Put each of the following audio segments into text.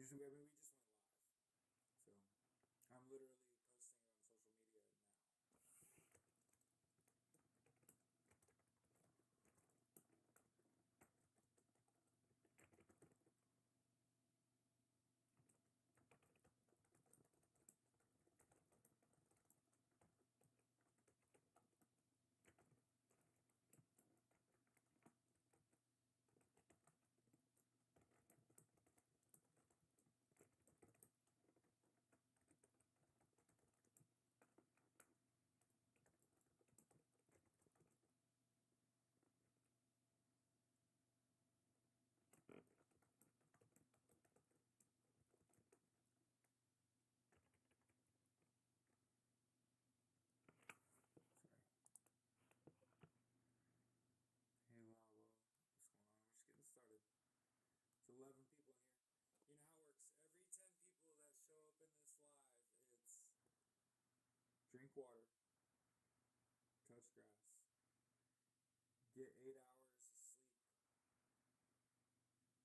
usually, I mean, we just went live. So I'm literally posting it on social media now. Sorry. Hey, Lalo. What's going on? We're just getting started. It's 11 people in here. You know how it works. Every 10 people that show up in this live, it's drink water, touch grass, get 8 hours of sleep,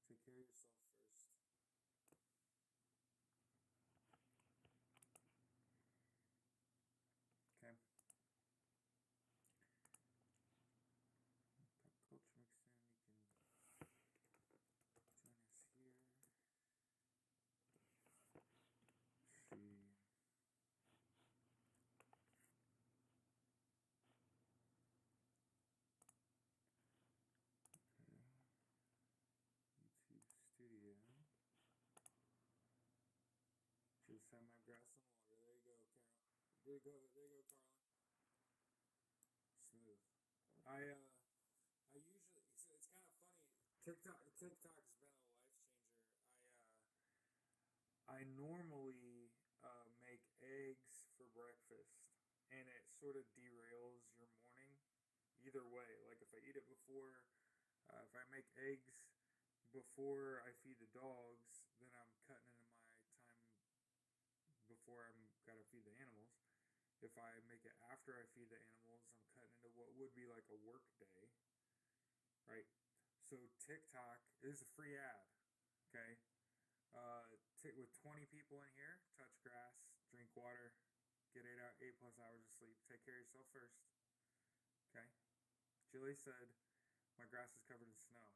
take care of yourself first. Okay. Pop culture mix in. You can join us here. See. Okay. YouTube Studio. Just have my grass and water. There you go, Carol. There you go, Carlin. Smooth. I usually, so it's kind of funny. TikTok's been a life changer. I normally make eggs for breakfast, and it sort of derails your morning. Either way, like if I eat it before, if I make eggs before I feed the dogs, then I'm cutting into my time before I'm gotta feed the animals. If I make it after I feed the animals, I'm cutting into what would be like a work day, right? So TikTok is a free ad, okay? With 20 people in here, touch grass, drink water, get 8+ hours of sleep. Take care of yourself first, okay? Jilly said my grass is covered in snow.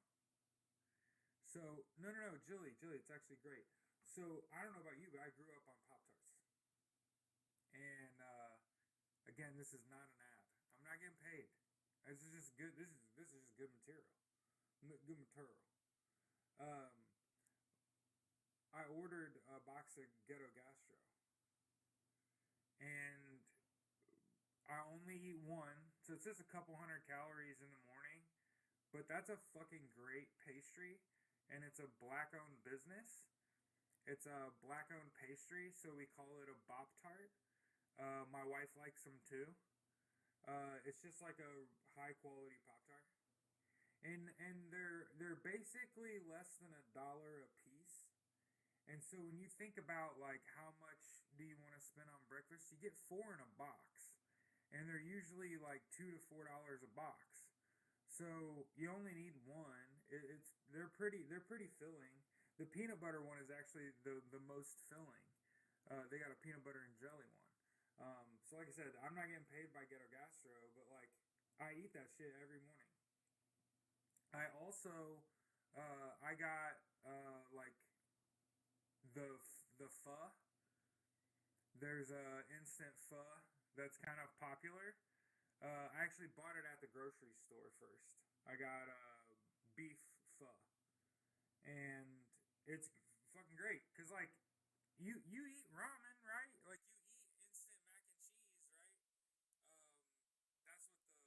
So no, Jilly, it's actually great. So I don't know about you, but I grew up on Pop Tarts, and again, this is not an ad. I'm not getting paid. This is just good. This is just good material. Good material. Um, I ordered a box of Ghetto Gastro, and I only eat one, so it's just a couple hundred calories in the morning. But that's a fucking great pastry, and it's a black-owned business. It's a black-owned pastry, so we call it a Bop Tart. My wife likes them too. It's just like a high-quality Pop Tart, and they're basically less than $1 a piece. And so when you think about like how much do you want to spend on breakfast, you get four in a box, and they're usually like $2 to $4 a box. So you only need one. They're pretty filling. The peanut butter one is actually the most filling. They got a peanut butter and jelly one. So like I said, I'm not getting paid by Ghetto Gastro, but like I eat that shit every morning. I also I got like the pho. There's a instant pho that's kind of popular. I actually bought it at the grocery store first. I got a beef pho, and it's fucking great. Cause like you eat ramen, right? Like you eat instant mac and cheese, right? Um, that's what the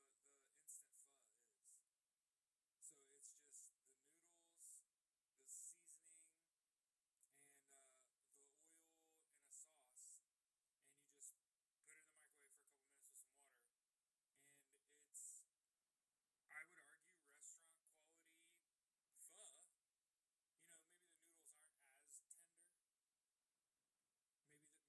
instant pho is. So it's just the noodles, the seasoning, and the oil and a sauce, and you just put it in the microwave for a couple minutes with some water, and it's, I would argue, restaurant quality pho. You know, maybe the noodles aren't as tender. Maybe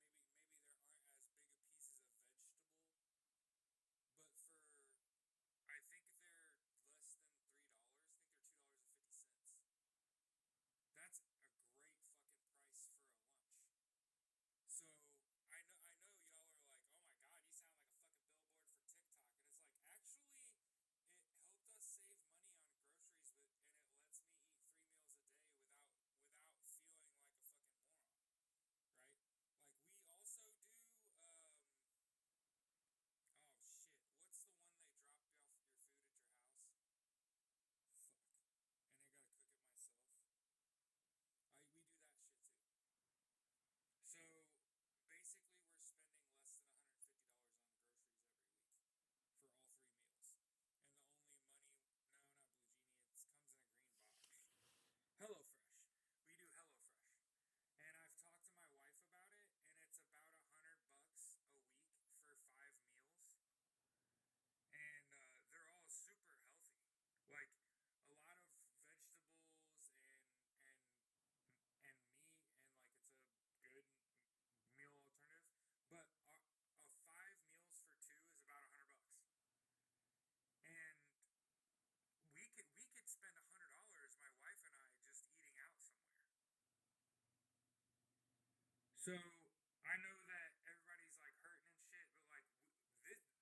So I know that everybody's like hurting and shit, but like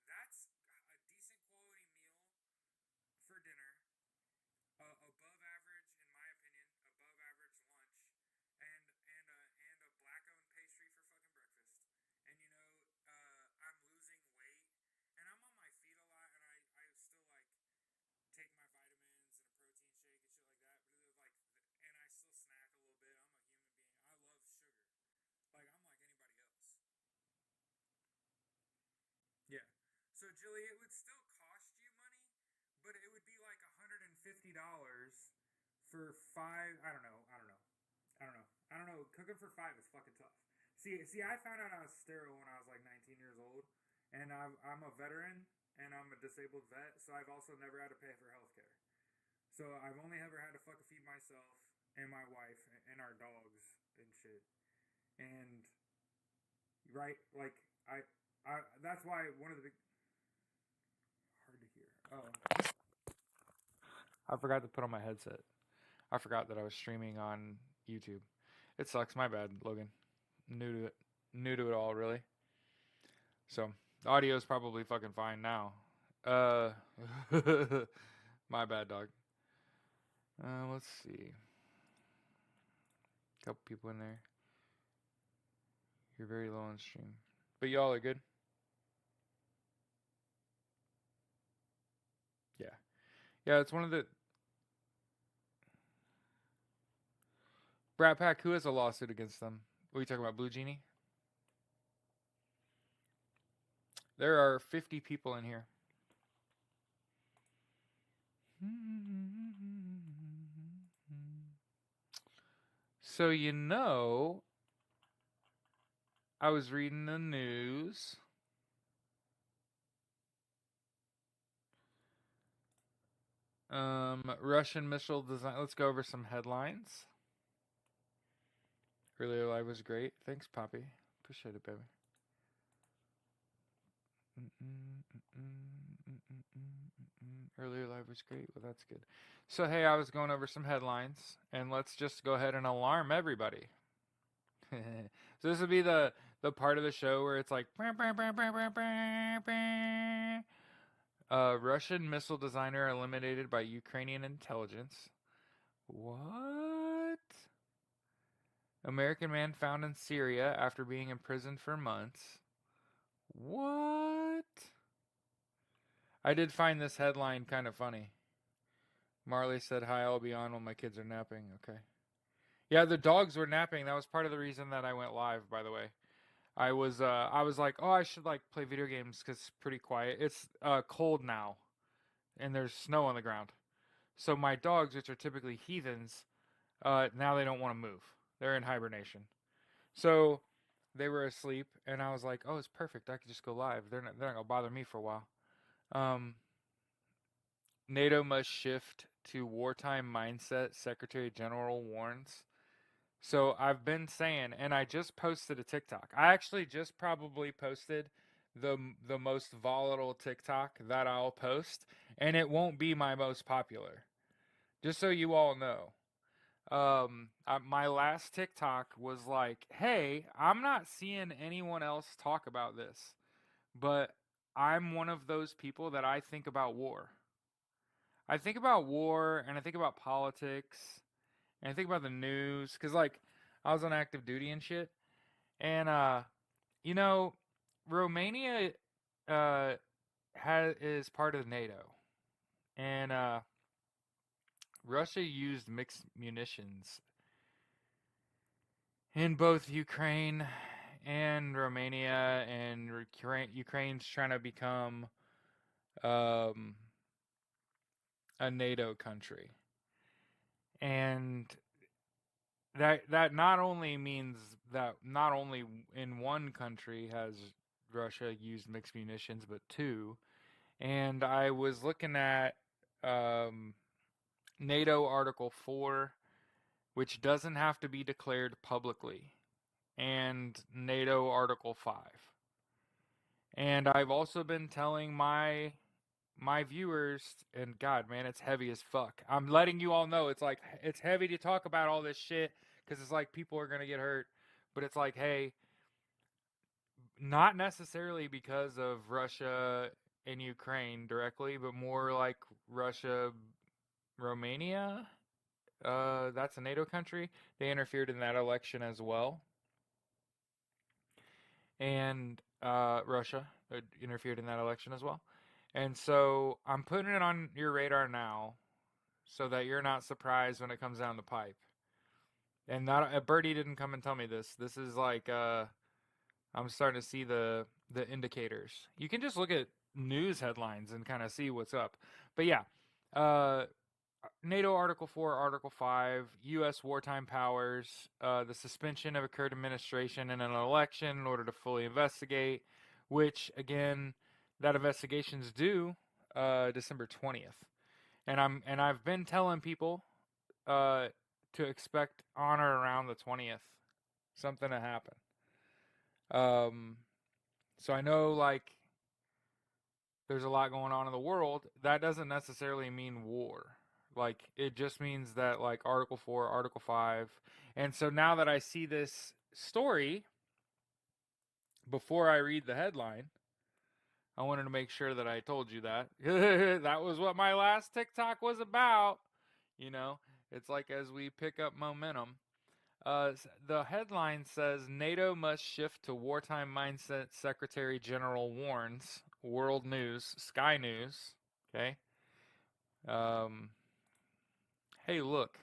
that's a decent quality meal for dinner, above average in my opinion, above average lunch, and a black owned pastry for fucking breakfast. And I'm losing weight, and I'm on my feet a lot, and I still like take my vitamins and a protein shake and shit like that. But like, and I still snack a little bit. I'm a human being. I love sugar. Like I'm like anybody else. Yeah. So Julie, it would still cost you money, but it would be like $150 for five. I don't know. I don't know. I don't know. I don't know. Cooking for five is fucking tough. See, I found out I was sterile when I was like 19 years old, and I'm a veteran and I'm a disabled vet, so I've also never had to pay for healthcare. So I've only ever had to fucking feed myself and my wife and our dogs and shit. And right, like I that's why one of the big hard to hear. Oh, I forgot to put on my headset. I forgot that I was streaming on YouTube. It sucks. My bad, Logan. New to it. New to it all, really. So, the audio is probably fucking fine now. Uh, my bad, dog. Let's see. Couple people in there. You're very low on stream, but y'all are good. Yeah, yeah. It's one of the Brat Pack. Who has a lawsuit against them? What are you talking about, Blue Genie? There are 50 people in here. So I was reading the news. Russian missile design. Let's go over some headlines. Earlier live was great. Thanks, Poppy. Appreciate it, baby. Earlier live was great. Well, that's good. So, hey, I was going over some headlines, and let's just go ahead and alarm everybody. So this would be the part of the show where it's like Russian missile designer eliminated by Ukrainian intelligence. What? American man found in Syria after being imprisoned for months. What? I did find this headline kind of funny. Marley said, "Hi, I'll be on when my kids are napping." Okay. Yeah, the dogs were napping. That was part of the reason that I went live, by the way. I was like, "Oh, I should like play video games cuz it's pretty quiet. It's cold now and there's snow on the ground." So my dogs, which are typically heathens, now they don't want to move. They're in hibernation. So they were asleep and I was like, "Oh, it's perfect. I could just go live. They're not going to bother me for a while." Um NATO must shift to wartime mindset, Secretary General warns. So I've been saying, and I just posted a TikTok. I actually just probably posted the most volatile TikTok that I'll post, and it won't be my most popular. Just so you all know. My last TikTok was like, "Hey, I'm not seeing anyone else talk about this, but I'm one of those people that I think about war. I think about war, and I think about politics, and I think about the news, cause like I was on active duty and shit, and you know, Romania uh is part of NATO, and Russia used mixed munitions in both Ukraine and Romania, and Ukraine's trying to become um, a NATO country, and that not only means that not only in one country has Russia used mixed munitions, but two. And I was looking at um, NATO Article 4, which doesn't have to be declared publicly, and NATO Article 5. And I've also been telling my viewers, and God, man, it's heavy as fuck. I'm letting you all know it's like it's heavy to talk about all this shit because it's like people are gonna get hurt. but it's like, hey, not necessarily because of Russia and Ukraine directly, but more like Russia, Romania. That's a NATO country. They interfered in that election as well, and Russia interfered in that election as well. And so I'm putting it on your radar now, so that you're not surprised when it comes down the pipe. And not Birdie didn't come and tell me this. This is like I'm starting to see the indicators. You can just look at news headlines and kind of see what's up. But yeah, uh, NATO Article 4, Article 5, U.S. wartime powers, the suspension of a current administration in an election in order to fully investigate, which again, that investigation's due December 20th. I've been telling people uh, to expect on or around the 20th something to happen. Um, so I know like there's a lot going on in the world. That doesn't necessarily mean war. Like it just means that like Article 4, Article 5. And so now that I see this story before I read the headline, I wanted to make sure that I told you that. That was what my last TikTok was about. You know, it's like as we pick up momentum. The headline says NATO must shift to wartime mindset. Secretary General warns. World News, Sky News. Okay. Um, hey, look.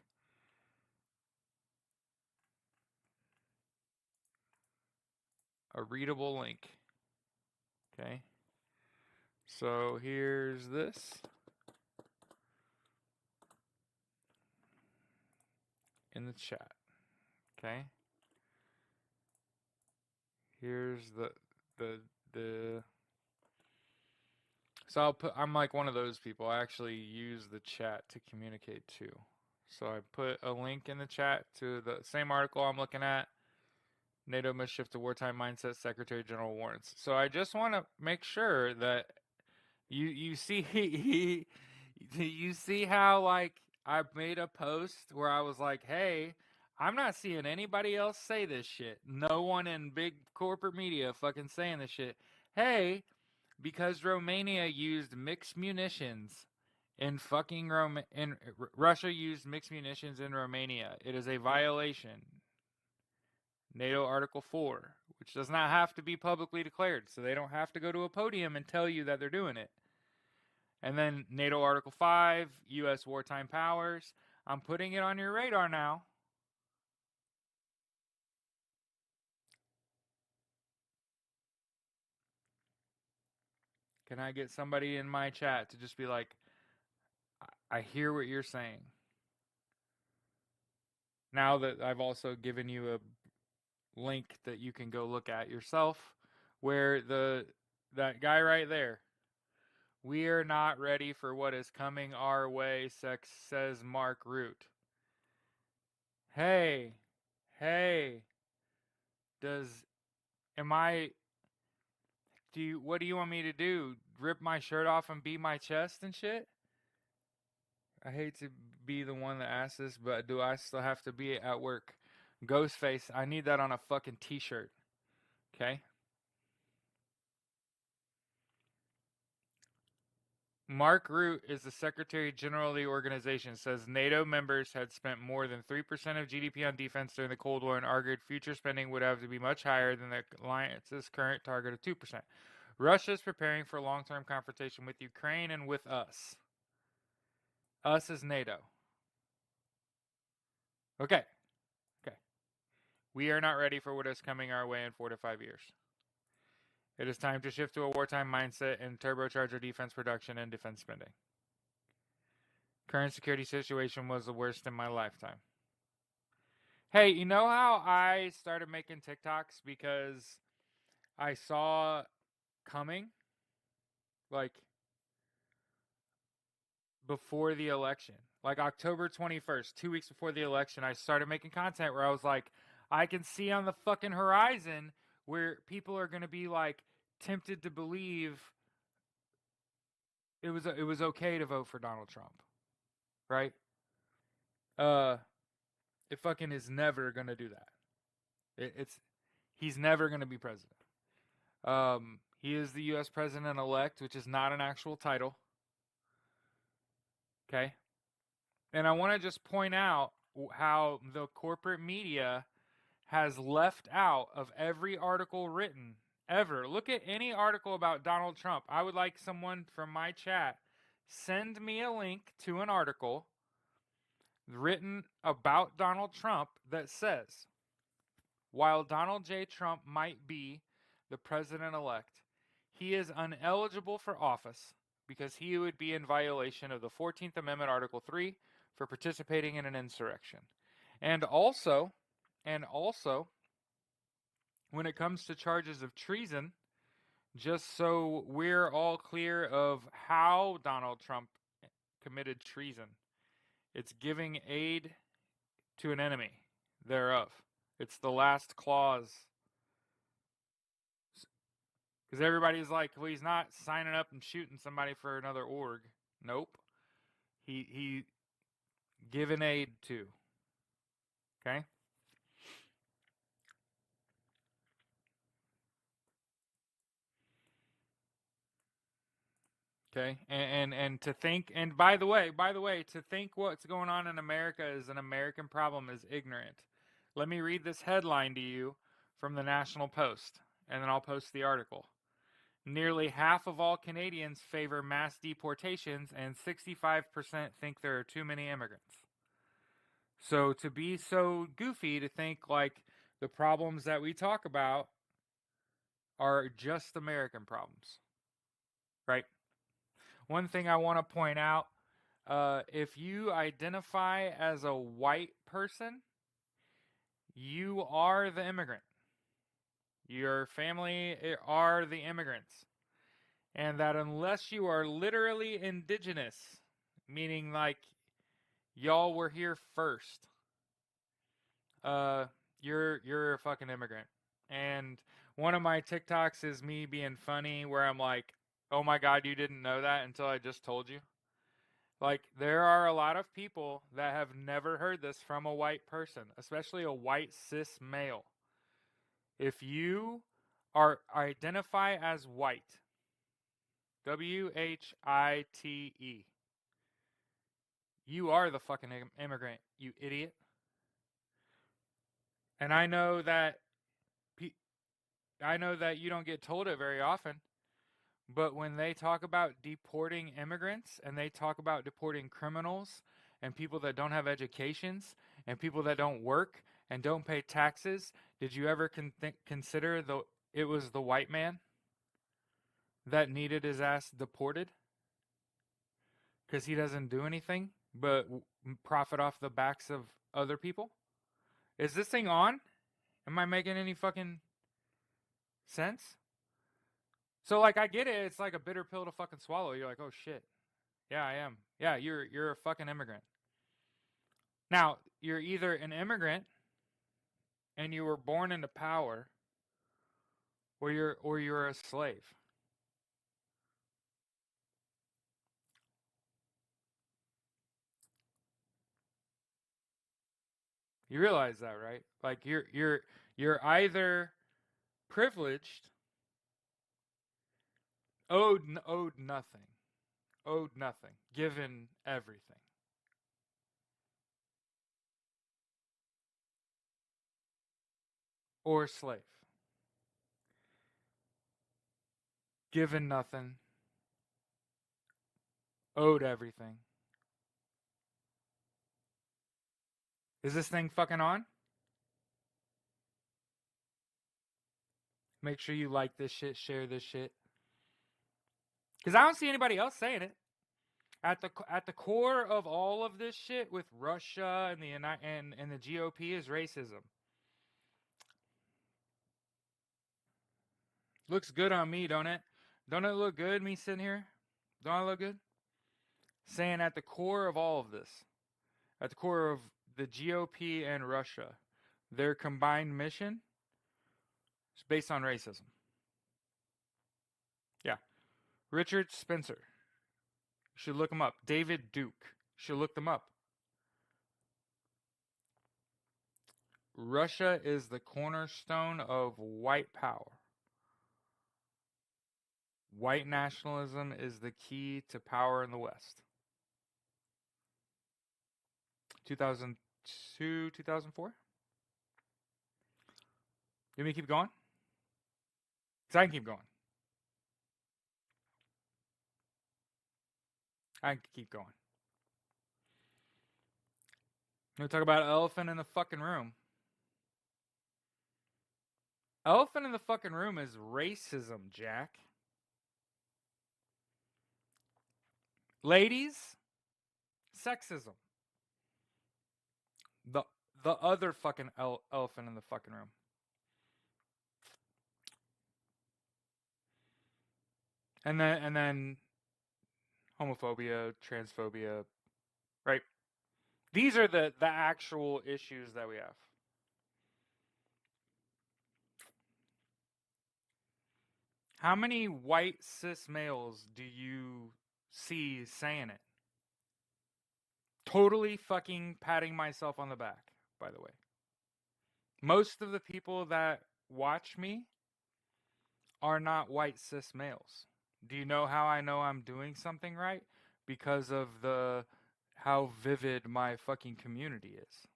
A readable link. Okay. So here's this in the chat. Okay. Here's the the so I'm like one of those people. I actually use the chat to communicate too. So I put a link in the chat to the same article I'm looking at. NATO must shift to wartime mindset. Secretary General warns. So I just want to make sure that you see you see how like I made a post where I was like, "Hey, I'm not seeing anybody else say this shit. No one in big corporate media fucking saying this shit. Hey, because Romania used mixed munitions in fucking Russia used mixed munitions in Romania. It is a violation. NATO Article 4, which does not have to be publicly declared, so they don't have to go to a podium and tell you that they're doing it. And then NATO Article 5, U.S. wartime powers. I'm putting it on your radar now. Can I get somebody in my chat to just be like, I hear what you're saying. Now that I've also given you a link that you can go look at yourself, where that guy right there, we are not ready for what is coming our way, says Mark Root. Hey, hey, does am I what do you want me to do? Rip my shirt off and beat my chest and shit? I hate to be the one that asks this, but do I still have to be at work? Ghostface, I need that on a fucking t-shirt. Okay? Mark Root is the Secretary General of the organization, says NATO members had spent more than 3% of GDP on defense during the Cold War and argued future spending would have to be much higher than the alliance's current target of 2%. Russia is preparing for long-term confrontation with Ukraine and with us. Us is NATO. Okay. Okay. We are not ready for what is coming our way in 4 to 5 years. It is time to shift to a wartime mindset and turbocharge our defense production and defense spending. Current security situation was the worst in my lifetime. Hey, you know how I started making TikToks because I saw coming, like, before the election, like October 21st, 2 weeks before the election, I started making content where I was like, I can see on the fucking horizon where people are going to be like tempted to believe it was okay to vote for Donald Trump, right? Uh, it fucking is never going to do that. It's He's never going to be president. He is the U.S. president-elect, which is not an actual title. Okay? And I want to just point out how the corporate media has left out of every article written ever. Look at any article about Donald Trump. I would like someone from my chat send me a link to an article written about Donald Trump that says, while Donald J. Trump might be the president-elect, he is ineligible for office because he would be in violation of the 14th Amendment, Article 3, for participating in an insurrection. And also, when it comes to charges of treason, just so we're all clear of how Donald Trump committed treason, it's giving aid to an enemy thereof. It's the last clause. Because everybody's like, well, he's not signing up and shooting somebody for another org. Nope. He given aid to. Okay? Okay, and to think, and by the way, to think what's going on in America is an American problem is ignorant. Let me read this headline to you from the National Post, and then I'll post the article. Nearly half of all Canadians favor mass deportations, and 65% think there are too many immigrants. So to be so goofy to think like the problems that we talk about are just American problems, right? One thing I want to point out, if you identify as a white person, you are the immigrant. Your family are the immigrants. And that unless you are literally indigenous, meaning like y'all were here first, you're a fucking immigrant. And one of my TikToks is me being funny where I'm like, oh my God, you didn't know that until I just told you. Like, there are a lot of people that have never heard this from a white person, especially a white cis male. If you identify as white, WHITE, you are the fucking immigrant, you idiot. And I know that you don't get told it very often, but when they talk about deporting immigrants and they talk about deporting criminals and people that don't have educations and people that don't work and don't pay taxes, did you ever consider it was the white man that needed his ass deported? Because he doesn't do anything but profit off the backs of other people? Is this thing on? Am I making any fucking sense? So, like, I get it. It's like a bitter pill to fucking swallow. You're like, oh shit. Yeah, I am. Yeah, you're a fucking immigrant. Now, you're either an immigrant and you were born into power, or you're a slave. You realize that, right? Like you're either privileged, owed nothing, given everything. Or slave. Given nothing, owed everything. Is this thing fucking on? Make sure you like this shit, share this shit. Because I don't see anybody else saying it. At the core of all of this shit with Russia and the GOP is racism. Looks good on me, don't it? Don't it look good, me sitting here? Don't I look good? Saying at the core of all of this, at the core of the GOP and Russia, their combined mission is based on racism. Yeah. Richard Spencer. You should look him up. David Duke. You should look them up. Russia is the cornerstone of white power. White nationalism is the key to power in the West. 2002, 2004? You want me to keep going? Because I can keep going. I can keep going. We're going to talk about elephant in the fucking room. Elephant in the fucking room is racism, Jack. Ladies, sexism. The other fucking elephant in the fucking room. And then homophobia, transphobia, right? These are the actual issues that we have. How many white cis males do you see saying it? Totally fucking patting myself on the back, by the way. Most of the people that watch me are not white cis males. Do you know how I know I'm doing something right? Because of how vivid my fucking community is.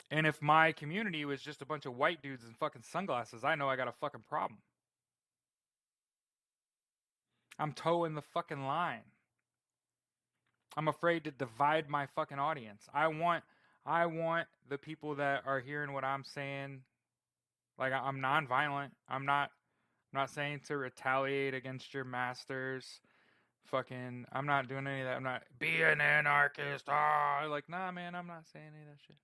And if my community was just a bunch of white dudes in fucking sunglasses, I know I got a fucking problem. I'm towing the fucking line. I'm afraid to divide my fucking audience. I want the people that are hearing what I'm saying. Like, I'm nonviolent. I'm not saying to retaliate against your masters. Fucking, I'm not doing any of that. I'm not be an anarchist. Like, nah, man, I'm not saying any of that shit.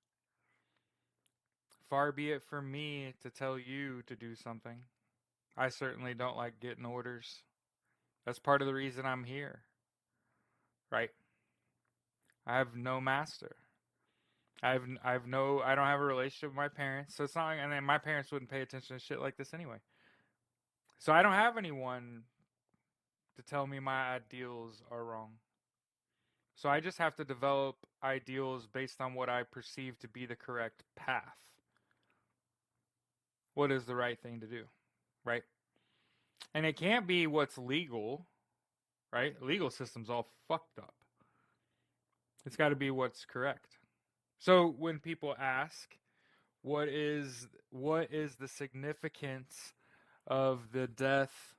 Far be it from me to tell you to do something. I certainly don't like getting orders. That's part of the reason I'm here. Right? I have no master. I don't have a relationship with my parents, so it's not like, and then my parents wouldn't pay attention to shit like this anyway. So I don't have anyone to tell me my ideals are wrong. So I just have to develop ideals based on what I perceive to be the correct path. What is the right thing to do, right? And it can't be what's legal, right? Legal system's all fucked up. It's got to be what's correct. So when people ask, what is the significance of the death?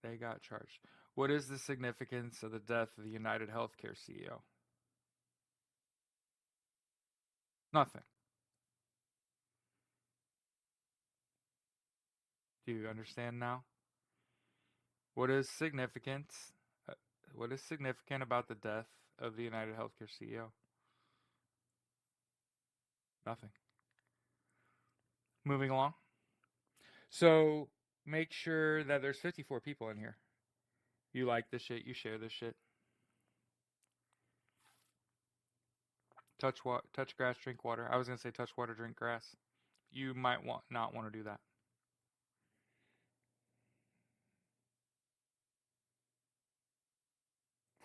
They got charged. What is the significance of the death of the United Healthcare CEO? Nothing. Do you understand now? What is significant? What is significant about the death of the United Healthcare CEO? Nothing. Moving along. So make sure that there's 54 people in here. You like this shit. You share this shit. Touch grass, drink water. I was gonna say touch water, drink grass. You might not want to do that.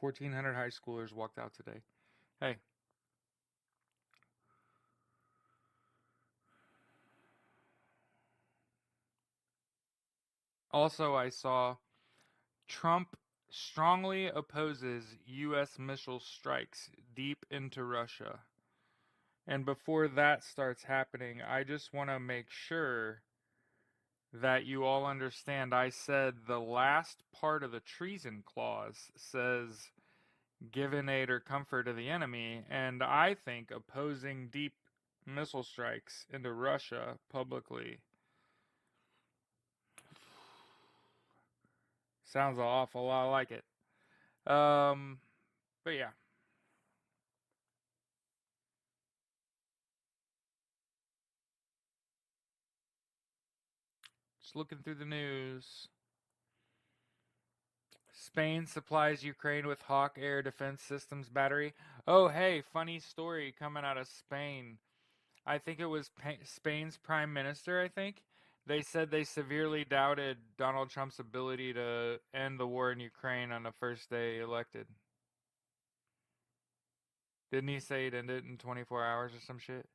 $1,400 high schoolers walked out today. Hey. Also, I saw Trump strongly opposes U.S. missile strikes deep into Russia. And before that starts happening, I just want to make sure that you all understand. I said the last part of the treason clause says given aid or comfort to the enemy, and I think opposing deep missile strikes into Russia publicly sounds an awful lot like it. But yeah. Just looking through the news. Spain supplies Ukraine with Hawk air defense systems battery. Oh, hey, funny story coming out of Spain. I think it was Spain's prime minister, I think. They said they severely doubted Donald Trump's ability to end the war in Ukraine on the first day elected. Didn't he say he'd end it in 24 hours or some shit?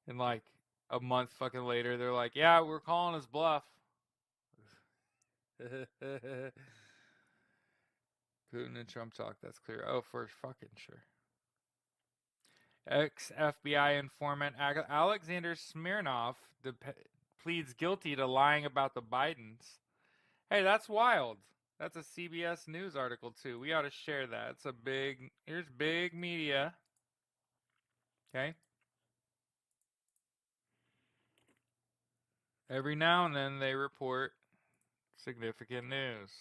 And like a month fucking later, they're like, yeah, we're calling his bluff. Putin and Trump talk, that's clear. Oh, for fucking sure. Ex-FBI informant Alexander Smirnov pleads guilty to lying about the Bidens. Hey, that's wild. That's a CBS News article too. We ought to share that. It's a big, here's big media. Okay. Every now and then they report significant news.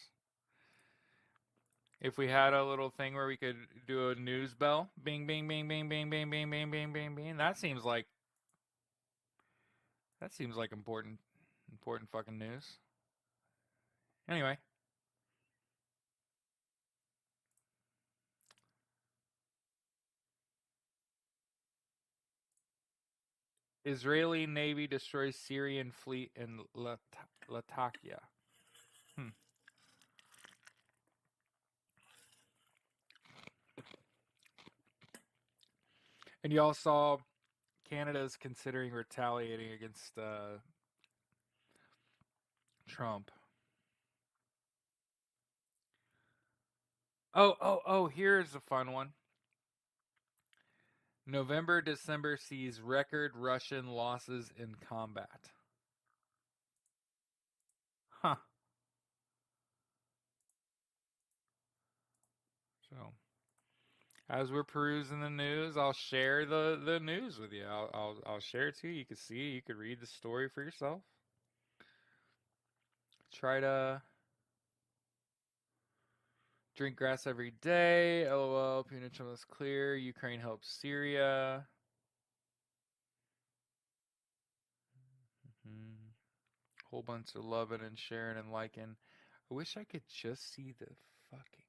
If we had a little thing where we could do a news bell, bing, bing, bing, bing, bing, bing, bing, bing, bing, bing, bing, that seems like important fucking news. Anyway, Israeli Navy destroys Syrian fleet in Latakia. And y'all saw Canada's considering retaliating against Trump. Oh, here's a fun one. November, December sees record Russian losses in combat. Huh. So, as we're perusing the news, I'll share the news with you. I'll share it to you. You can see, you can read the story for yourself. Try to drink grass every day. LOL. Putin Trump is clear. Ukraine helps Syria. Whole bunch of loving and sharing and liking. I wish I could just see the fucking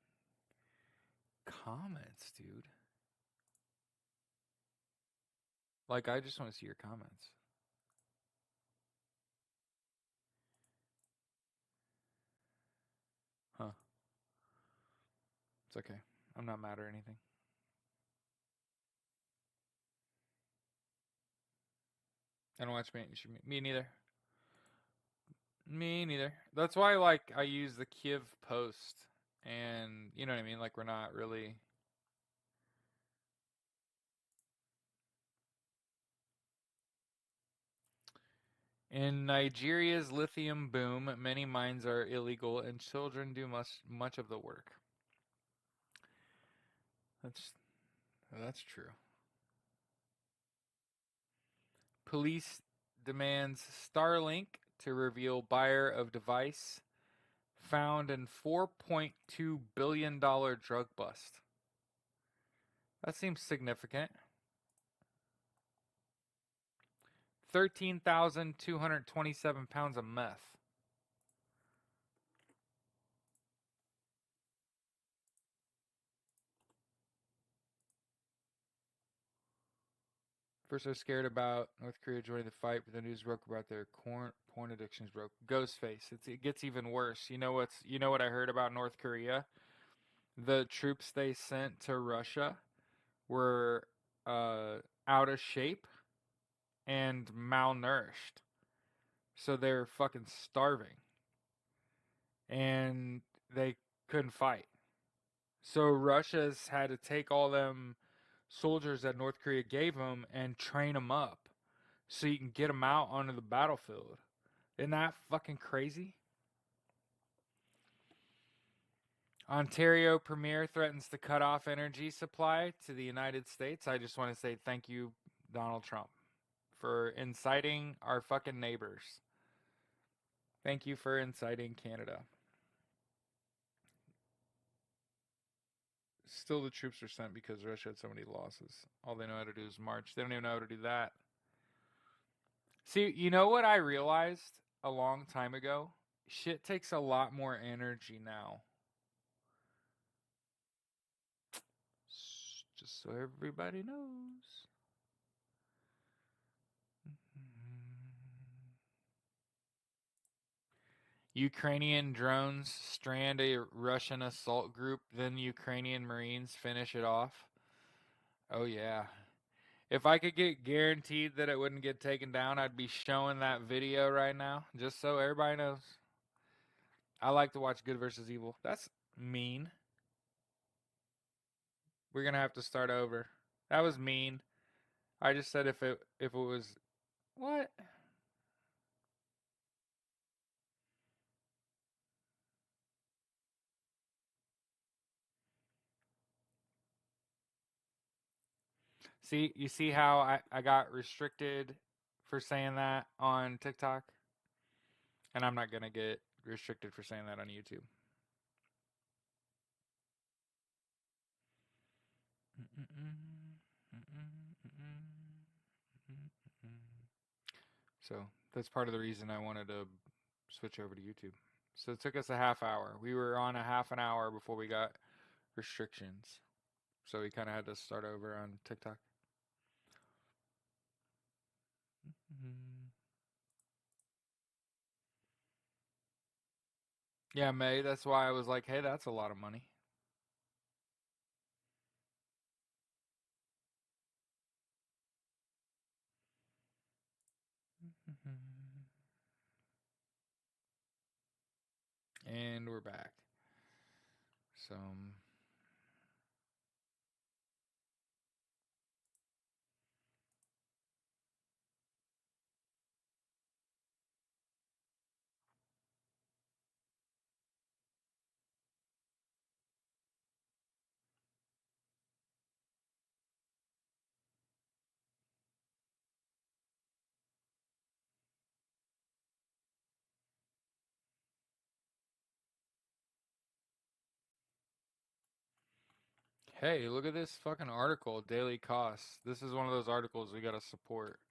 comments, dude. Like, I just want to see your comments. Huh. It's okay. I'm not mad or anything. I don't watch me neither. Me neither. That's why, like, I use the Kiev Post, and you know what I mean. Like, we're not really. In Nigeria's lithium boom, many mines are illegal, and children do much of the work. That's true. Police demands Starlink to reveal buyer of device found in $4.2 billion drug bust. That seems significant. 13,227 pounds of meth. First, I was scared about North Korea joining the fight, but the news broke about their porn addictions broke. Ghostface. It gets even worse. You know what I heard about North Korea? The troops they sent to Russia were out of shape and malnourished. So they're fucking starving. And they couldn't fight. So Russia's had to take all them soldiers that North Korea gave them and train them up so you can get them out onto the battlefield. Isn't that fucking crazy? Ontario Premier threatens to cut off energy supply to the United States. I just want to say thank you, Donald Trump, for inciting our fucking neighbors. Thank you for inciting Canada. Still, the troops are sent because Russia had so many losses. All they know how to do is march. They don't even know how to do that. See, you know what I realized a long time ago? Shit takes a lot more energy now. Just so everybody knows. Ukrainian drones strand a Russian assault group, then Ukrainian Marines finish it off. Oh yeah. If I could get guaranteed that it wouldn't get taken down, I'd be showing that video right now, just so everybody knows. I like to watch Good versus Evil. That's mean. We're gonna have to start over. That was mean. I just said if it was what? See, you see how I got restricted for saying that on TikTok? And I'm not gonna get restricted for saying that on YouTube. So that's part of the reason I wanted to switch over to YouTube. So it took us a half hour. We were on a half an hour before we got restrictions. So we kind of had to start over on TikTok. Yeah, May. That's why I was like, hey, that's a lot of money. And we're back. So. Hey, look at this fucking article, Daily Costs. This is one of those articles we gotta support.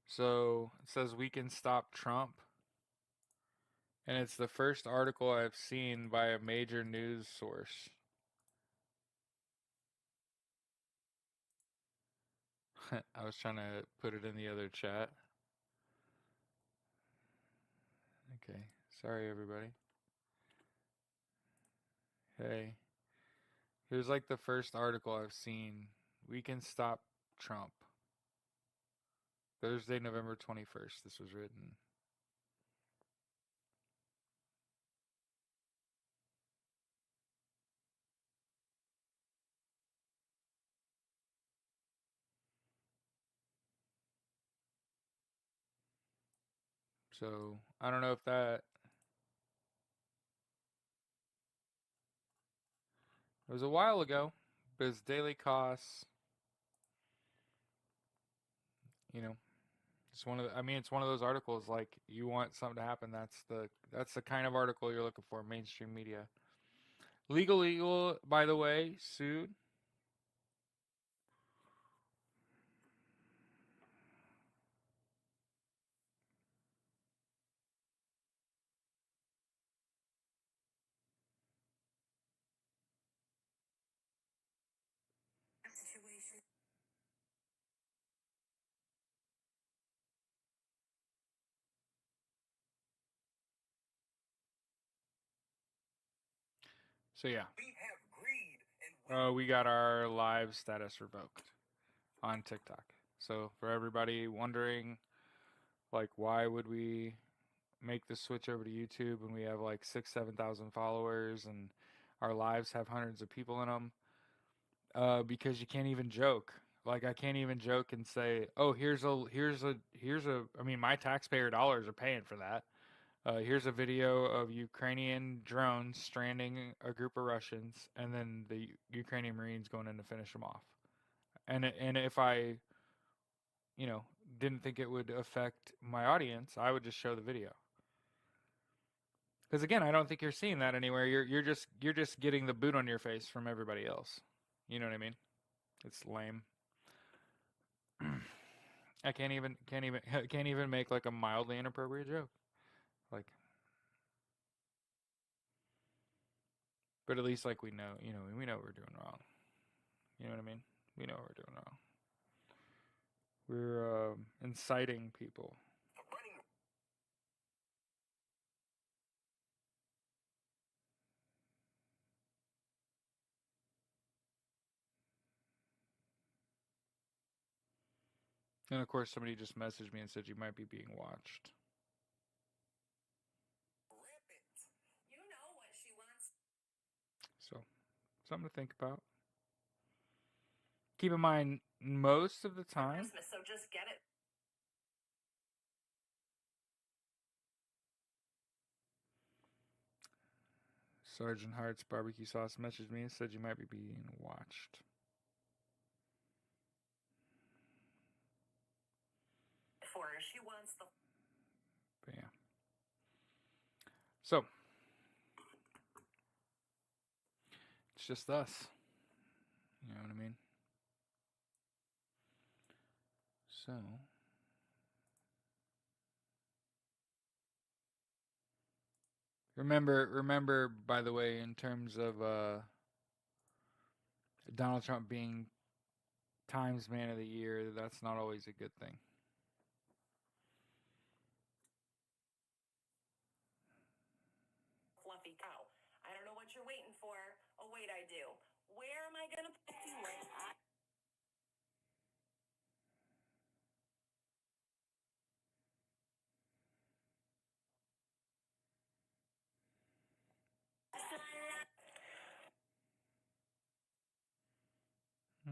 So it says we can stop Trump. And it's the first article I've seen by a major news source. I was trying to put it in the other chat. Okay. Sorry, everybody. Hey. Here's like the first article I've seen. We can stop Trump. Thursday, November 21st. This was written. So I don't know if that. It was a while ago. But it's Daily Costs. You know, it's one of the, I mean, it's one of those articles like you want something to happen. That's the kind of article you're looking for. Mainstream media. Legal Eagle, by the way, sued. So yeah, we got our live status revoked on TikTok. So for everybody wondering, like, why would we make the switch over to YouTube when we have like 7,000 followers and our lives have hundreds of people in them? Because you can't even joke. Like I can't even joke and say, "Oh, here's a." I mean, my taxpayer dollars are paying for that. Here's a video of Ukrainian drones stranding a group of Russians, and then the Ukrainian Marines going in to finish them off. And if I, you know, didn't think it would affect my audience, I would just show the video. Because again, I don't think you're seeing that anywhere. You're just getting the boot on your face from everybody else. You know what I mean? It's lame. I can't even make like a mildly inappropriate joke. Like, but at least like we know, we know what we're doing wrong. You know what I mean? We know what we're doing wrong. We're inciting people. And of course, somebody just messaged me and said you might be being watched. Rip it. You know what she wants. So, something to think about. Keep in mind, most of the time, Christmas, so just get it. Sergeant Hart's barbecue sauce messaged me and said you might be being watched. For her, she wants the. But yeah. So, it's just us. You know what I mean? So, remember by the way, in terms of Donald Trump being Times Man of the Year, that's not always a good thing. Fluffy cow. I don't know what you're waiting for. Oh, wait, I do. Where am I going to put you when I.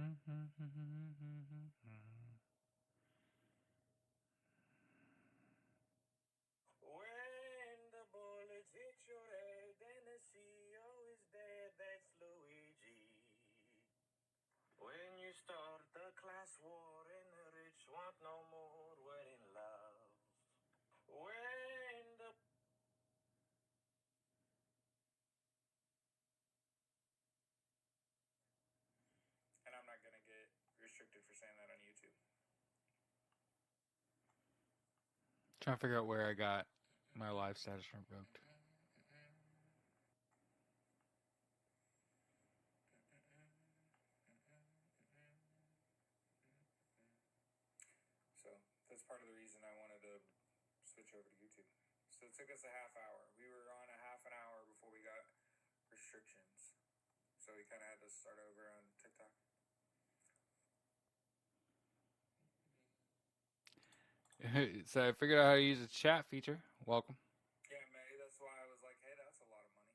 When the bullets hit your head and the CEO is dead, that's Luigi. When you start the class war and the rich want no more wedding love. When the. And I'm not going to get restricted for saying that on YouTube. Trying to figure out where I got my live status revoked. So that's part of the reason I wanted to switch over to YouTube. So it took us a half hour. We were on a half an hour before we got restrictions. So we kind of had to start over on TikTok. So I figured out how to use the chat feature. Welcome. Yeah, May. That's why I was like, hey, that's a lot of money.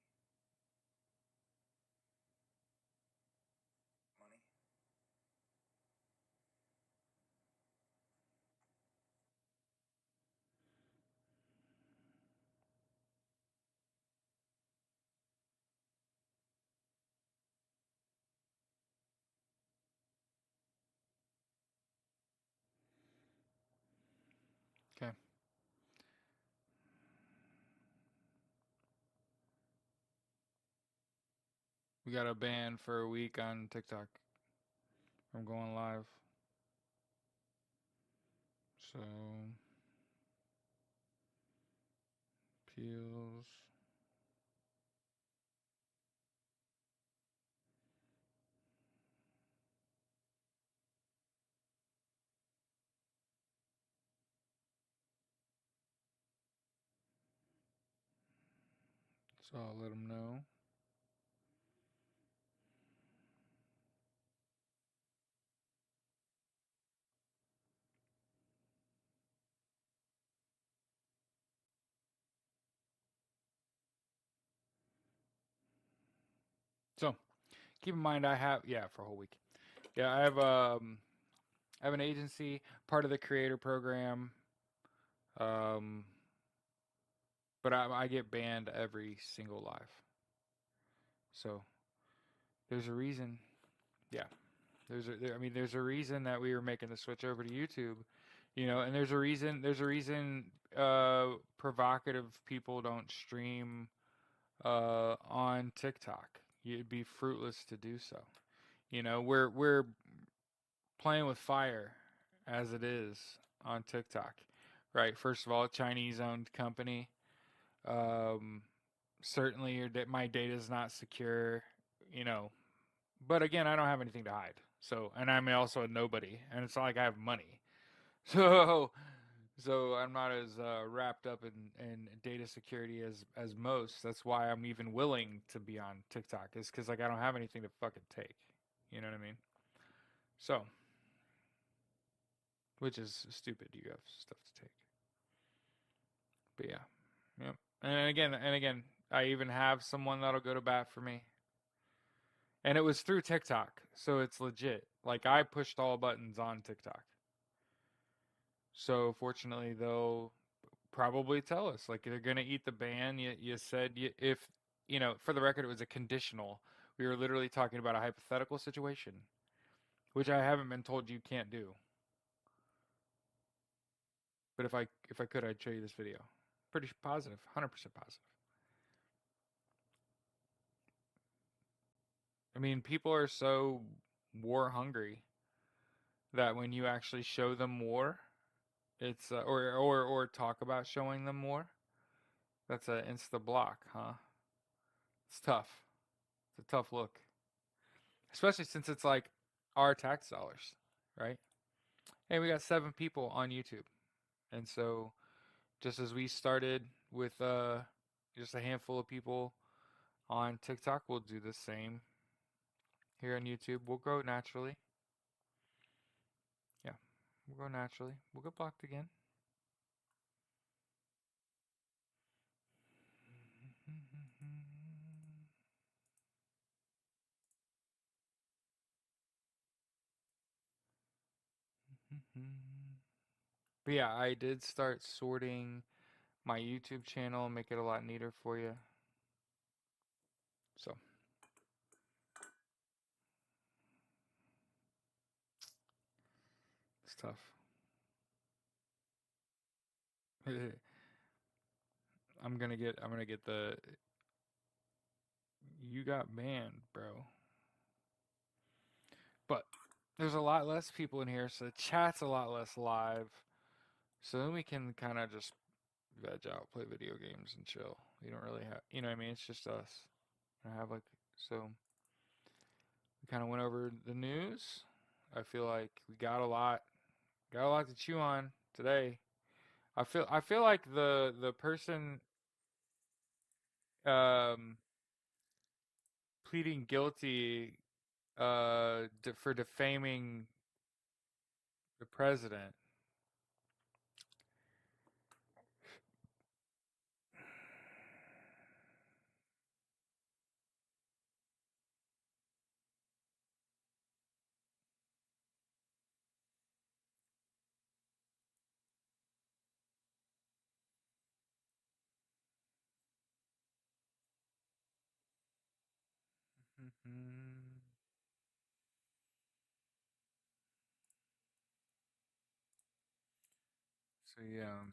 Okay. We got a ban for a week on TikTok from going live. So, Peels. So I'll let them know. So, keep in mind I have for a whole week. Yeah, I have an agency, part of the creator program. But I get banned every single live. So there's a reason. Yeah, there's a reason that we were making the switch over to YouTube, and there's a reason. Provocative people don't stream on TikTok. It'd be fruitless to do so. We're playing with fire as it is on TikTok, right? First of all, Chinese-owned company. Certainly, my data is not secure. But again, I don't have anything to hide. So, and I'm also a nobody, and it's not like I have money. So I'm not as wrapped up in data security as most. That's why I'm even willing to be on TikTok, is because I don't have anything to fucking take. You know what I mean? So which is stupid. You have stuff to take. But yeah, yep. And again, I even have someone that'll go to bat for me. And it was through TikTok, so it's legit. Like I pushed all buttons on TikTok. So fortunately, they'll probably tell us like they're gonna eat the ban. You said if for the record, it was a conditional. We were literally talking about a hypothetical situation, which I haven't been told you can't do. But if I could, I'd show you this video. Pretty positive, 100% positive. I mean, people are so war hungry that when you actually show them war, it's or talk about showing them war, that's a insta block, huh? It's tough. It's a tough look, especially since it's like our tax dollars, right? Hey, we got 7 people on YouTube, and so just as we started with just a handful of people on TikTok, we'll do the same here on YouTube. We'll grow naturally. Yeah, we'll grow naturally. We'll get blocked again. But yeah, I did start sorting my YouTube channel and make it a lot neater for you. So it's tough. I'm gonna get the you got banned, bro. But there's a lot less people in here, so the chat's a lot less live. So then we can kind of just veg out, play video games, and chill. You don't really have, what I mean? It's just us. I have so we kind of went over the news. I feel like we got a lot to chew on today. I feel like the person um, pleading guilty for defaming the president. Mhm. So yeah.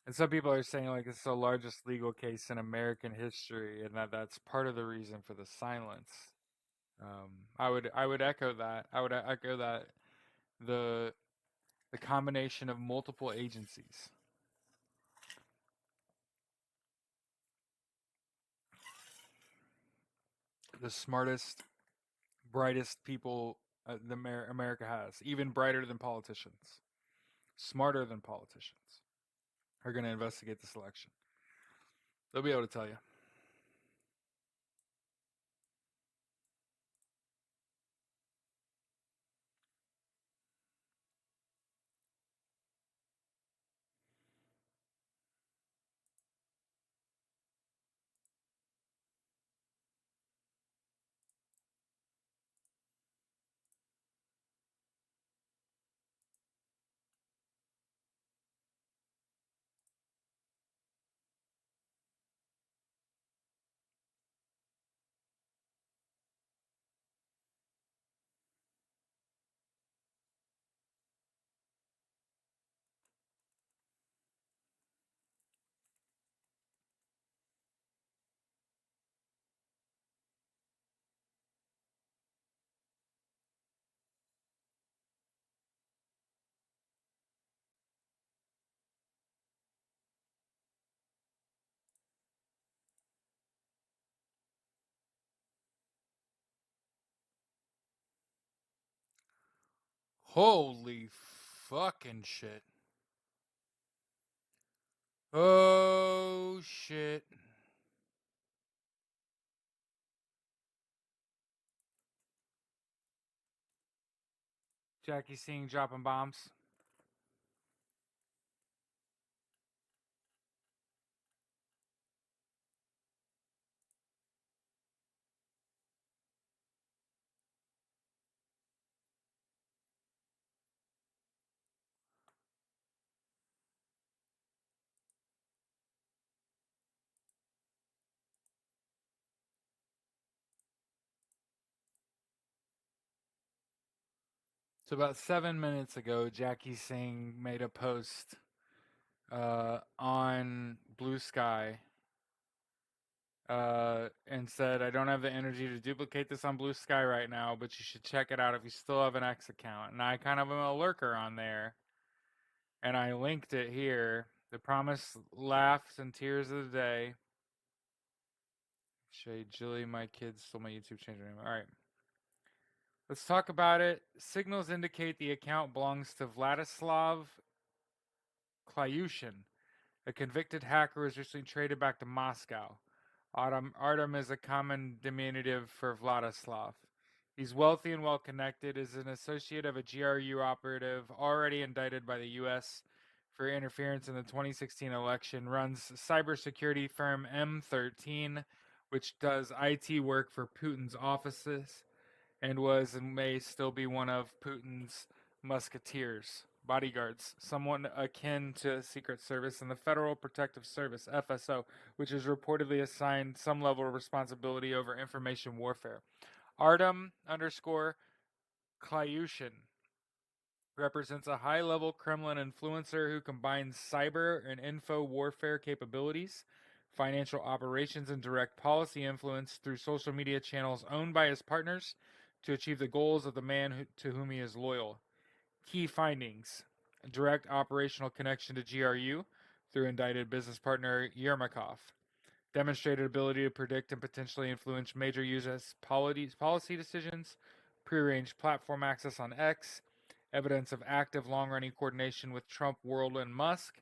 And some people are saying like it's the largest legal case in American history, and that's part of the reason for the silence. I would echo that. I would echo that the the combination of multiple agencies, the smartest, brightest people America has, even brighter than politicians, smarter than politicians, are going to investigate this election. They'll be able to tell you. Holy fucking shit. Oh shit. Jackie Singh dropping bombs. So about 7 minutes ago, Jackie Singh made a post on Blue Sky and said, I don't have the energy to duplicate this on Blue Sky right now, but you should check it out if you still have an X account. And I kind of am a lurker on there, and I linked it here. The promised laughs and tears of the day. Shay, Jilly, my kids stole my YouTube channel name. All right. Let's talk about it. Signals indicate the account belongs to Vladislav Klyushin, a convicted hacker who was recently traded back to Moscow. Artem is a common diminutive for Vladislav. He's wealthy and well connected, is an associate of a GRU operative already indicted by the U.S. for interference in the 2016 election, runs cybersecurity firm M13, which does IT work for Putin's offices, and was and may still be one of Putin's musketeers, bodyguards, someone akin to Secret Service and the Federal Protective Service, FSO, which is reportedly assigned some level of responsibility over information warfare. Artem _ Klyushin represents a high-level Kremlin influencer who combines cyber and info warfare capabilities, financial operations, and direct policy influence through social media channels owned by his partners to achieve the goals of the man to whom he is loyal. Key findings: direct operational connection to GRU through indicted business partner Yermakov. Demonstrated ability to predict and potentially influence major US policy decisions. Prearranged platform access on X. Evidence of active long-running coordination with Trump, World, and Musk.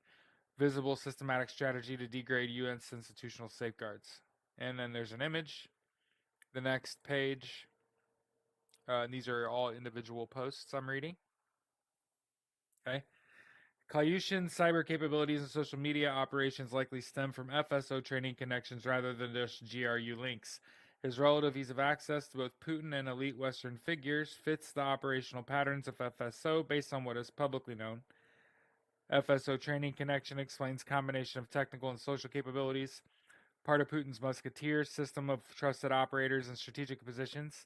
Visible systematic strategy to degrade U.S. institutional safeguards. And then there's an image. The next page. These are all individual posts I'm reading. Okay. Klyushin's cyber capabilities and social media operations likely stem from FSO training connections rather than just GRU links. His relative ease of access to both Putin and elite Western figures fits the operational patterns of FSO based on what is publicly known. FSO training connection explains combination of technical and social capabilities. Part of Putin's musketeers system of trusted operators in strategic positions.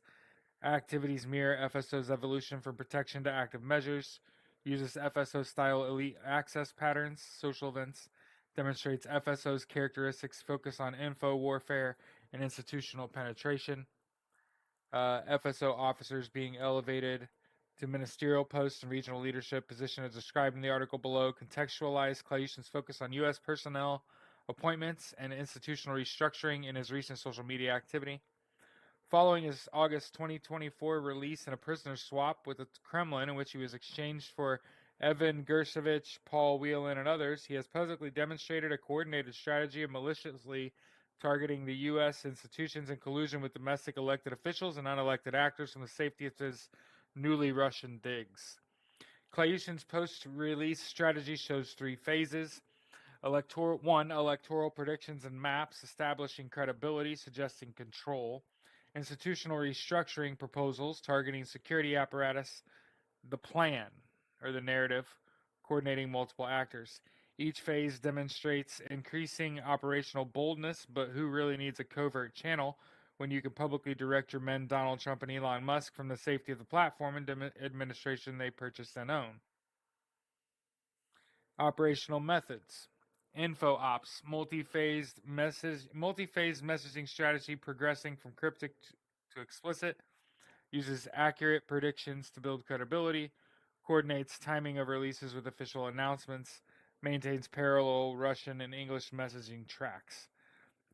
Activities mirror FSO's evolution from protection to active measures. Uses FSO-style elite access patterns, social events. Demonstrates FSO's characteristics focus on info warfare and institutional penetration. FSO officers being elevated to ministerial posts and regional leadership position as described in the article below. Contextualize Klyushin's focus on U.S. personnel appointments and institutional restructuring in his recent social media activity. Following his August 2024 release in a prisoner swap with the Kremlin, in which he was exchanged for Evan Gershkovich, Paul Whelan, and others, he has publicly demonstrated a coordinated strategy of maliciously targeting the U.S. institutions in collusion with domestic elected officials and unelected actors from the safety of his newly Russian digs. Klyushin's post-release strategy shows 3 phases. Electoral predictions and maps establishing credibility, suggesting control. Institutional restructuring proposals targeting security apparatus. The plan, or the narrative, coordinating multiple actors. Each phase demonstrates increasing operational boldness, but who really needs a covert channel when you can publicly direct your men Donald Trump and Elon Musk from the safety of the platform and administration they purchase and own? Operational methods. Info ops, multi-phased messaging strategy progressing from cryptic to explicit, uses accurate predictions to build credibility, coordinates timing of releases with official announcements, maintains parallel Russian and English messaging tracks.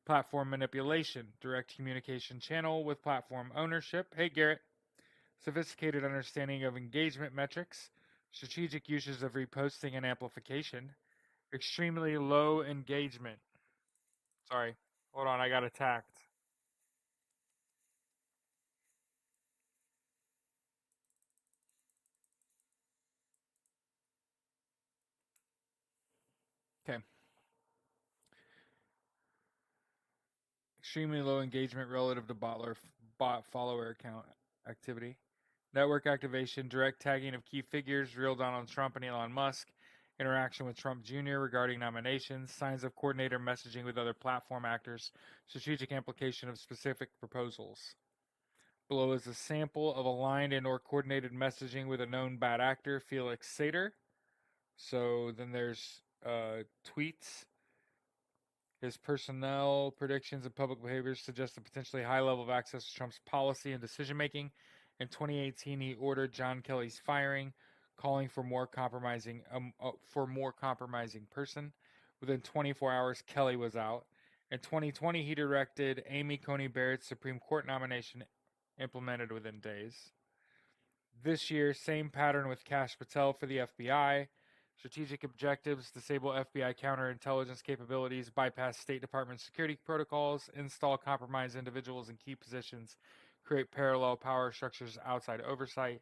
Platform manipulation, direct communication channel with platform ownership. Hey Garrett. sophisticated understanding of engagement metrics, strategic uses of reposting and amplification, extremely low engagement. Sorry, hold on, I got attacked. Okay. Extremely low engagement relative to bot follower account activity. Network activation, direct tagging of key figures, real Donald Trump and Elon Musk, interaction with Trump Jr. regarding nominations, signs of coordinator messaging with other platform actors, strategic implication of specific proposals. Below is a sample of aligned and or coordinated messaging with a known bad actor, Felix Sater. So then there's tweets. His personnel predictions and public behaviors suggest a potentially high level of access to Trump's policy and decision making. In 2018, he ordered John Kelly's firing, calling for more compromising person. Within 24 hours, Kelly was out. In 2020, he directed Amy Coney Barrett's Supreme Court nomination, implemented within days. This year, same pattern with Kash Patel for the FBI. Strategic objectives, disable FBI counterintelligence capabilities, bypass State Department security protocols, install compromised individuals in key positions, create parallel power structures outside oversight,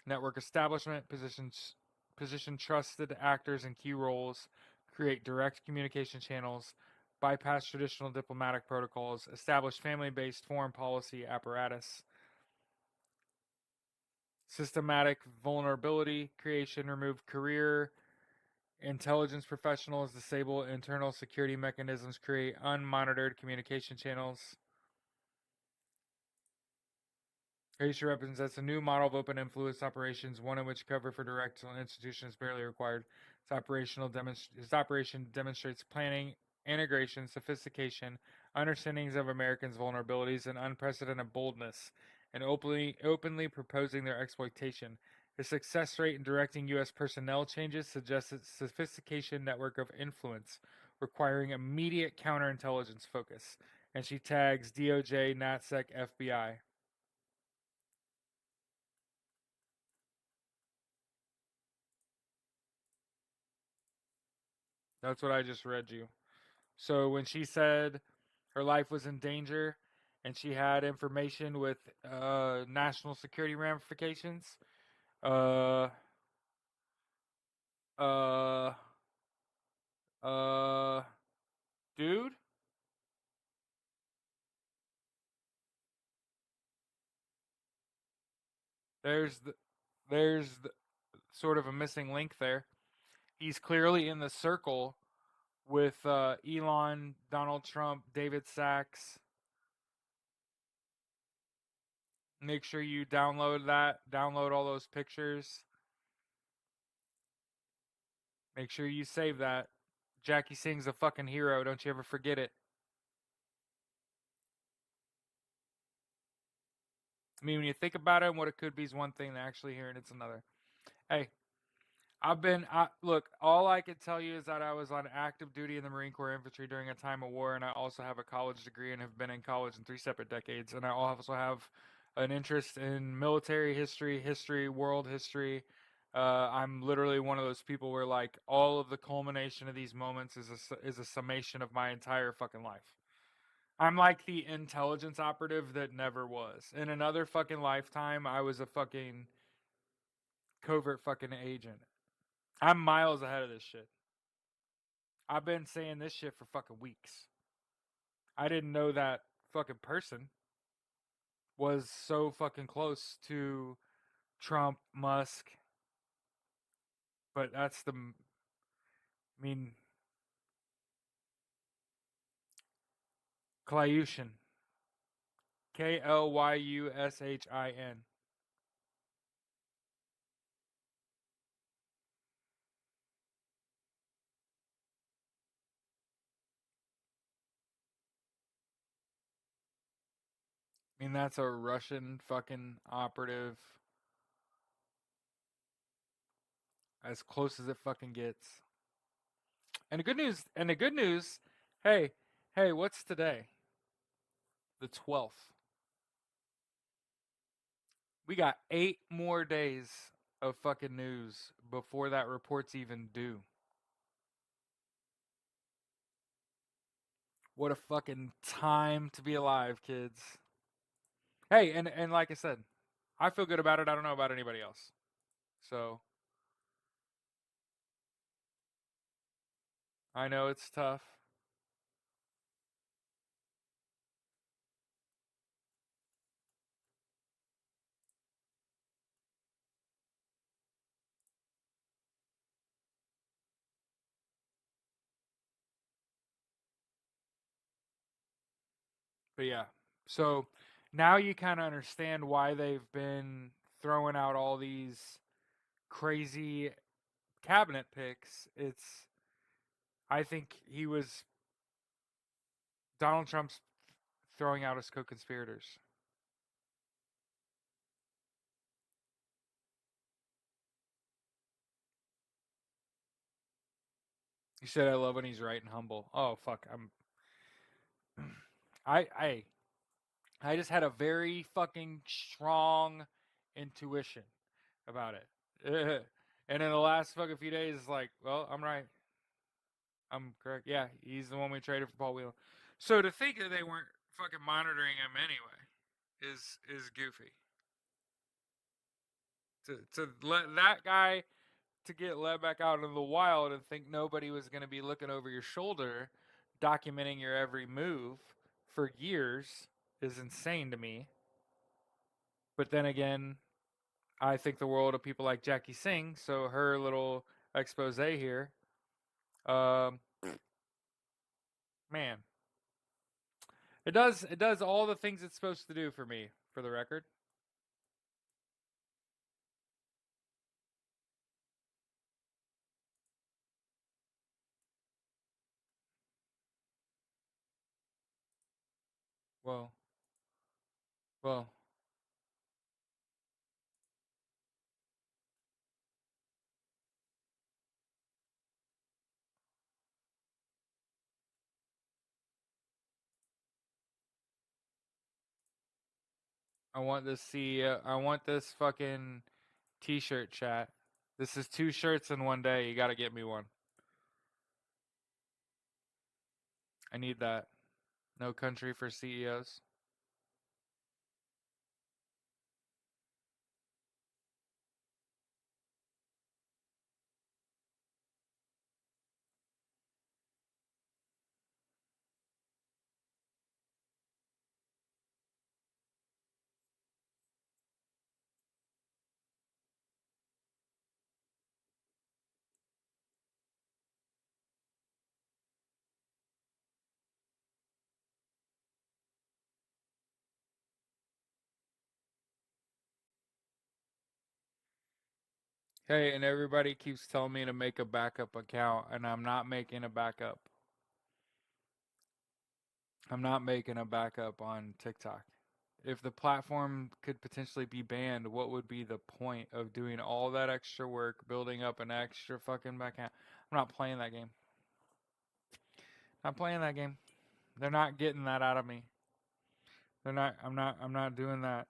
network establishment, position trusted actors in key roles, create direct communication channels, bypass traditional diplomatic protocols, establish family-based foreign policy apparatus, systematic vulnerability creation, remove career intelligence professionals, disable internal security mechanisms, create unmonitored communication channels. Asia represents a new model of open influence operations, one in which cover for direct institution is barely required. Its operation demonstrates planning, integration, sophistication, understandings of Americans' vulnerabilities, and unprecedented boldness, and openly proposing their exploitation. The success rate in directing U.S. personnel changes suggests a sophistication network of influence requiring immediate counterintelligence focus. And she tags DOJ, NatSec, FBI. That's what I just read you. So when she said her life was in danger and she had information with national security ramifications, uh, uh, dude, there's the, there's sort of a missing link there. He's clearly in the circle with Elon, Donald Trump, David Sachs. Make sure you download that. Download all those pictures. Make sure you save that. Jackie Singh's a fucking hero. Don't you ever forget it. I mean, when you think about it and what it could be is one thing, and actually hearing it's another. Hey, look, all I can tell you is that I was on active duty in the Marine Corps Infantry during a time of war, and I also have a college degree and have been in college in 3 separate decades. And I also have an interest in military history, world history. I'm literally one of those people where, like, all of the culmination of these moments is a summation of my entire fucking life. I'm like the intelligence operative that never was. In another fucking lifetime, I was a fucking covert fucking agent. I'm miles ahead of this shit. I've been saying this shit for fucking weeks. I didn't know that fucking person was so fucking close to Trump, Musk. But that's the. I mean. Klyushin. Klyushin. I mean, that's a Russian fucking operative. As close as it fucking gets. And the good news, hey, what's today? The 12th. We got 8 more days of fucking news before that report's even due. What a fucking time to be alive, kids. Hey, and like I said, I feel good about it. I don't know about anybody else. So I know it's tough. But yeah. So now you kind of understand why they've been throwing out all these crazy cabinet picks. I think he was Donald Trump's throwing out his co-conspirators. He said, "I love when he's right and humble." Oh fuck, I I I just had a very fucking strong intuition about it, and in the last fucking few days, it's like, well, I'm right. I'm correct. Yeah, he's the one we traded for Paul Whelan. So to think that they weren't fucking monitoring him anyway is goofy. To let that guy to get let back out in the wild and think nobody was going to be looking over your shoulder, documenting your every move for years is insane to me. But then again, I think the world of people like Jackie Singh, so her little expose here, um, man, it does all the things it's supposed to do for me, for the record. Well, well, I want this fucking t-shirt chat. This is 2 shirts in one day. You got to get me one. I need that. No country for CEOs. Hey, and everybody keeps telling me to make a backup account, and I'm not making a backup. I'm not making a backup on TikTok. If the platform could potentially be banned, what would be the point of doing all that extra work, building up an extra fucking account? I'm not playing that game. Not playing that game. They're not getting that out of me. They're not. I'm not doing that.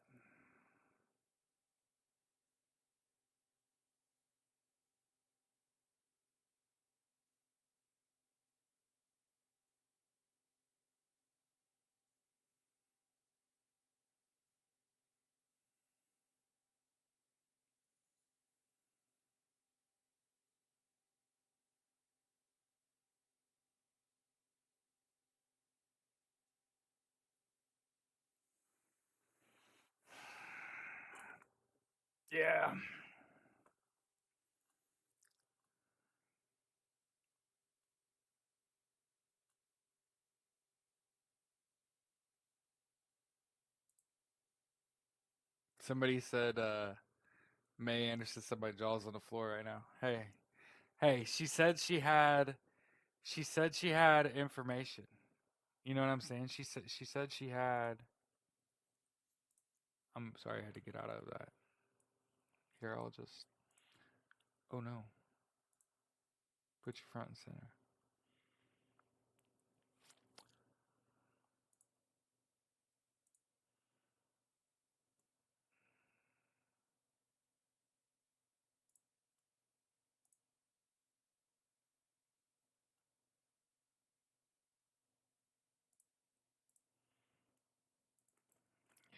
Yeah. Somebody said May Anderson said my jaw's on the floor right now. Hey. Hey, she said she had information. You know what I'm saying? She said she had I'm sorry I had to get out of that. Here I'll just oh no. Put you front and center.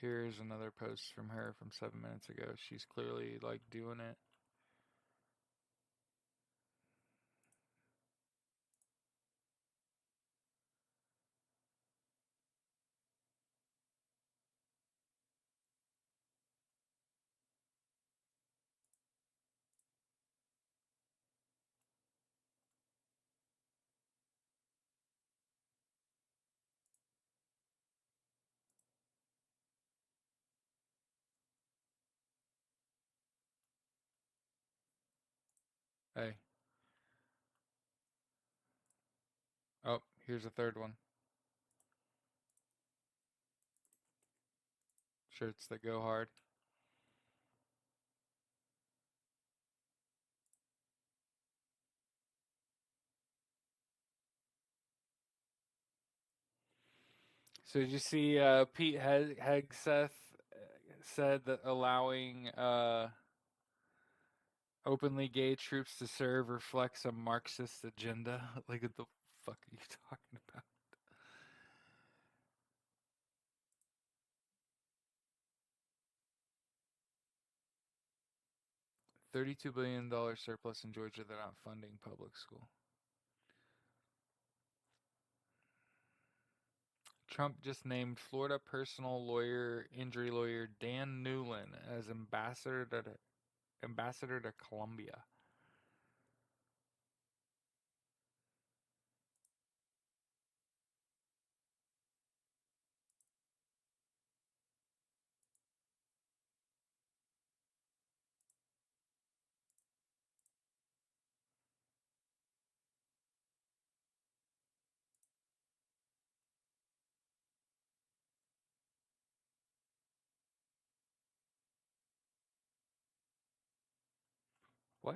Here's another post from her from 7 minutes ago. She's clearly like doing it. Hey. Oh, here's a third one. Shirts that go hard. So did you see Pete Hegseth said that allowing openly gay troops to serve reflects a Marxist agenda? Like, what the fuck are you talking about? $32 billion surplus in Georgia. They're not funding public school. Trump just named Florida personal injury lawyer Dan Newlin as ambassador to Colombia. What?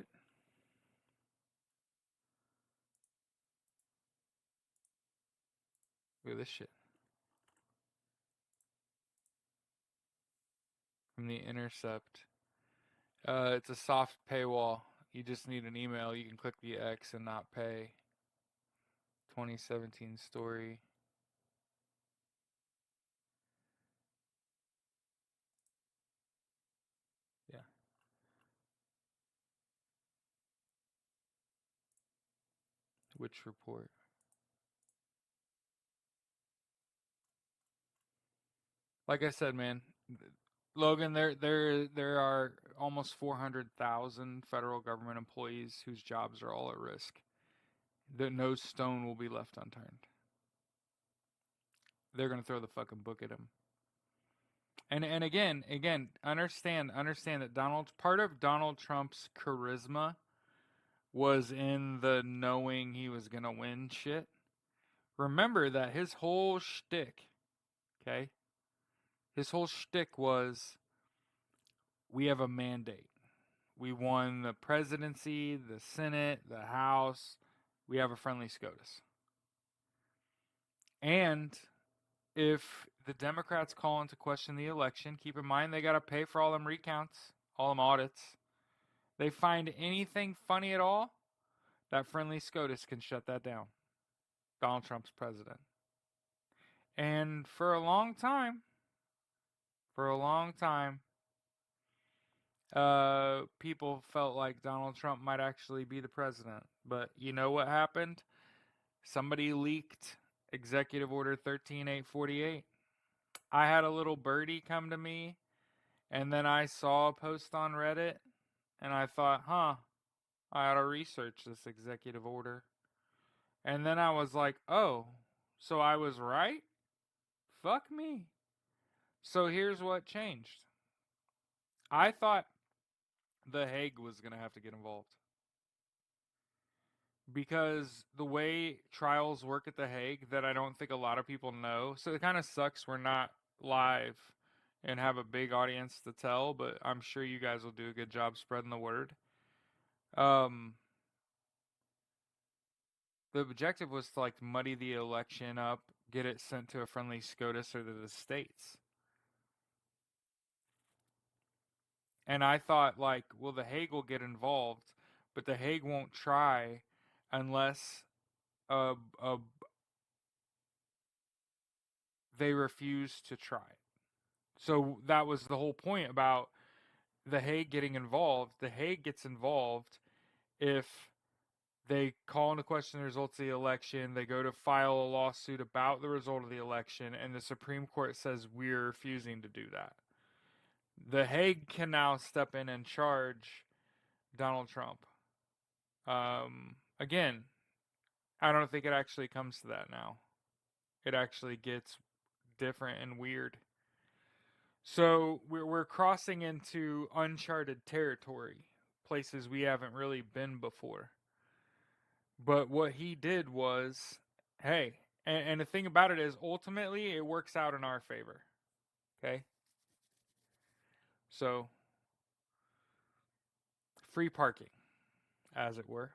Look at this shit. From The Intercept. It's a soft paywall. You just need an email. You can click the X and not pay. 2017 story. Yeah. Which report? Like I said, man, Logan, there are almost 400,000 federal government employees whose jobs are all at risk. That no stone will be left unturned. They're gonna throw the fucking book at him. And again, understand that part of Donald Trump's charisma was in the knowing he was gonna win shit. Remember that his whole shtick, okay? His whole shtick was, we have a mandate. We won the presidency, the Senate, the House. We have a friendly SCOTUS. And if the Democrats call into question the election, keep in mind they got to pay for all them recounts, all them audits. They find anything funny at all, that friendly SCOTUS can shut that down. Donald Trump's president. And for a long time, people felt like Donald Trump might actually be the president. But you know what happened? Somebody leaked Executive Order 13848. I had a little birdie come to me, and then I saw a post on Reddit, and I thought, I ought to research this executive order. And then I was like, oh, so I was right? Fuck me. So here's what changed. I thought The Hague was going to have to get involved. Because the way trials work at The Hague, that I don't think a lot of people know. So it kind of sucks we're not live and have a big audience to tell, but I'm sure you guys will do a good job spreading the word. The objective was to like muddy the election up, get it sent to a friendly SCOTUS or to the states. And I thought, like, well, The Hague will get involved, but The Hague won't try unless they refuse to try. So that was the whole point about The Hague getting involved. The Hague gets involved if they call into question the results of the election, they go to file a lawsuit about the result of the election, and the Supreme Court says we're refusing to do that. The Hague can now step in and charge Donald Trump. Again, I don't think it actually comes to that now. It actually gets different and weird. So we're crossing into uncharted territory, places we haven't really been before. But what he did was, hey, and the thing about it is, ultimately, it works out in our favor. Okay? So, free parking, as it were.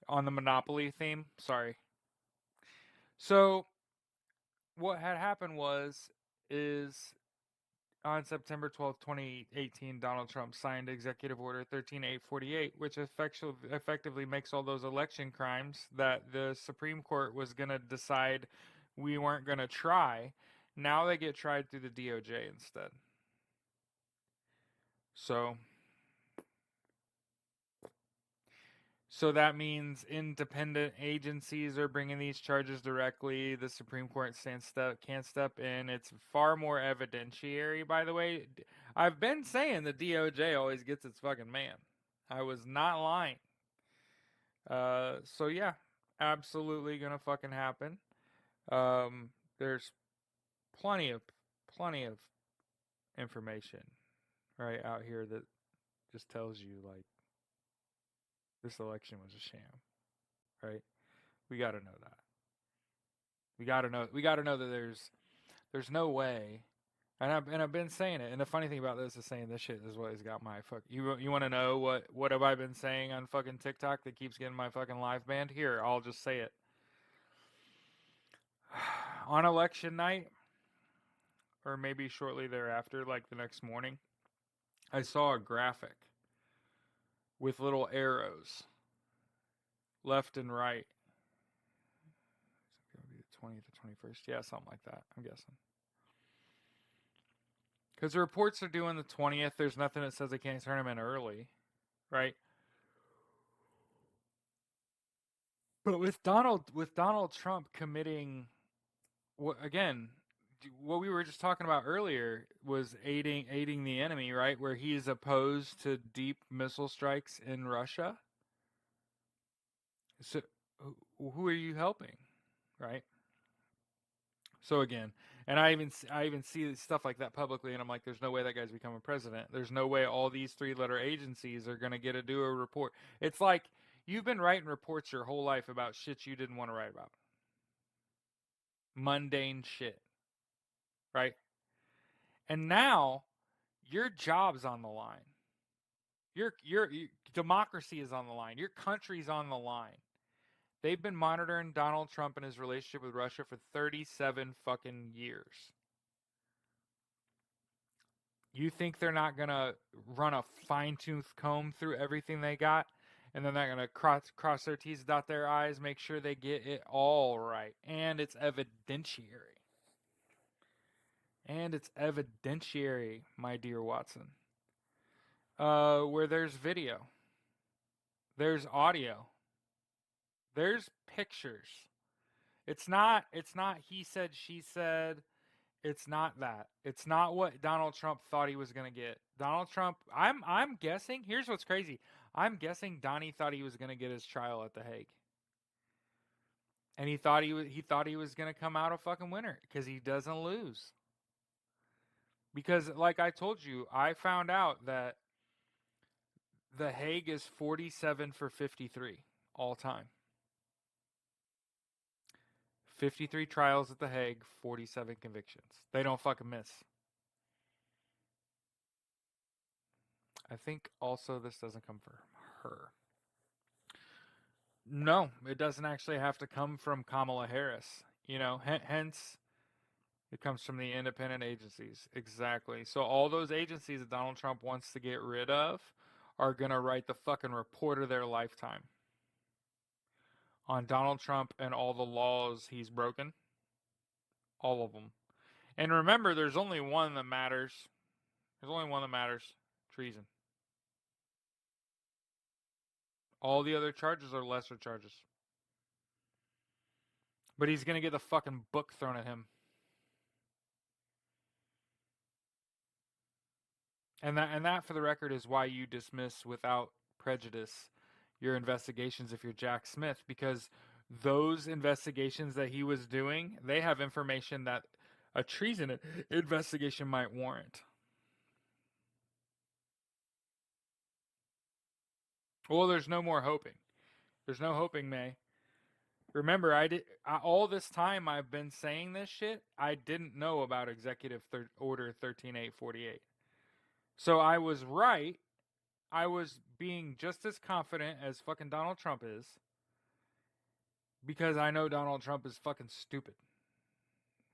On the Monopoly theme, sorry. So, what had happened is on September 12th, 2018, Donald Trump signed Executive Order 13848, which effectively makes all those election crimes that the Supreme Court was going to decide we weren't going to try. Now they get tried through the DOJ instead. So that means independent agencies are bringing these charges directly. The Supreme Court can't step in. It's far more evidentiary, by the way. I've been saying the DOJ always gets its fucking man. I was not lying. So yeah, absolutely gonna fucking happen. There's plenty of information right out here that just tells you like this election was a sham, right? We got to know that. We got to know that there's no way. And I've been saying it. And the funny thing about this is saying this shit is what has got my fuck. You want to know what have I been saying on fucking TikTok that keeps getting my fucking live banned? Here, I'll just say it. On election night, or maybe shortly thereafter, like the next morning, I saw a graphic with little arrows left and right. It's going to be the 20th or 21st. Yeah, something like that, I'm guessing. Because the reports are due on the 20th. There's nothing that says they can't turn them in early, right? But with Donald Trump committing, what we were just talking about earlier was aiding the enemy, right? Where he's opposed to deep missile strikes in Russia. So who are you helping, right? So again, and I even see stuff like that publicly, and I'm like, there's no way that guy's becoming president. There's no way all these three-letter agencies are gonna get to do a report. It's like you've been writing reports your whole life about shit you didn't want to write about, mundane shit, right? And now your job's on the line. Your democracy is on the line. Your country's on the line. They've been monitoring Donald Trump and his relationship with Russia for 37 fucking years. You think they're not going to run a fine-tooth comb through everything they got? And then they're going to cross their T's, dot their I's, make sure they get it all right. And it's evidentiary. My dear Watson. Where there's video. There's audio. There's pictures. It's not he said, she said. It's not that. It's not what Donald Trump thought he was going to get. Donald Trump, I'm guessing, here's what's crazy. I'm guessing Donnie thought he was going to get his trial at The Hague. And he thought he was going to come out a fucking winner because he doesn't lose. Because like I told you, I found out that The Hague is 47 for 53 all time. 53 trials at The Hague, 47 convictions. They don't fucking miss. I think also this doesn't come from her. No, it doesn't actually have to come from Kamala Harris. Hence, it comes from the independent agencies. Exactly. So all those agencies that Donald Trump wants to get rid of are going to write the fucking report of their lifetime on Donald Trump and all the laws he's broken. All of them. And remember, there's only one that matters. There's only one that matters. Treason. All the other charges are lesser charges. But he's going to get the fucking book thrown at him. And that, for the record, is why you dismiss without prejudice your investigations if you're Jack Smith, because those investigations that he was doing, they have information that a treason investigation might warrant. Well, there's no more hoping. There's no hoping, May. Remember, all this time I've been saying this shit, I didn't know about Executive Order 13848. So I was right. I was being just as confident as fucking Donald Trump is, because I know Donald Trump is fucking stupid.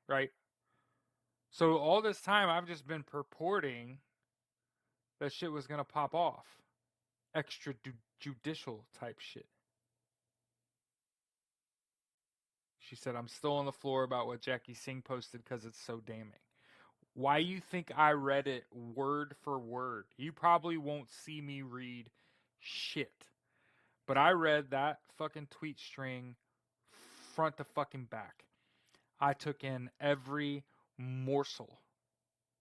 Right? So all this time I've just been purporting that shit was going to pop off. Extrajudicial type shit. She said, I'm still on the floor about what Jackie Singh posted because it's so damning. Why you think I read it word for word? You probably won't see me read shit. But I read that fucking tweet string front to fucking back. I took in every morsel.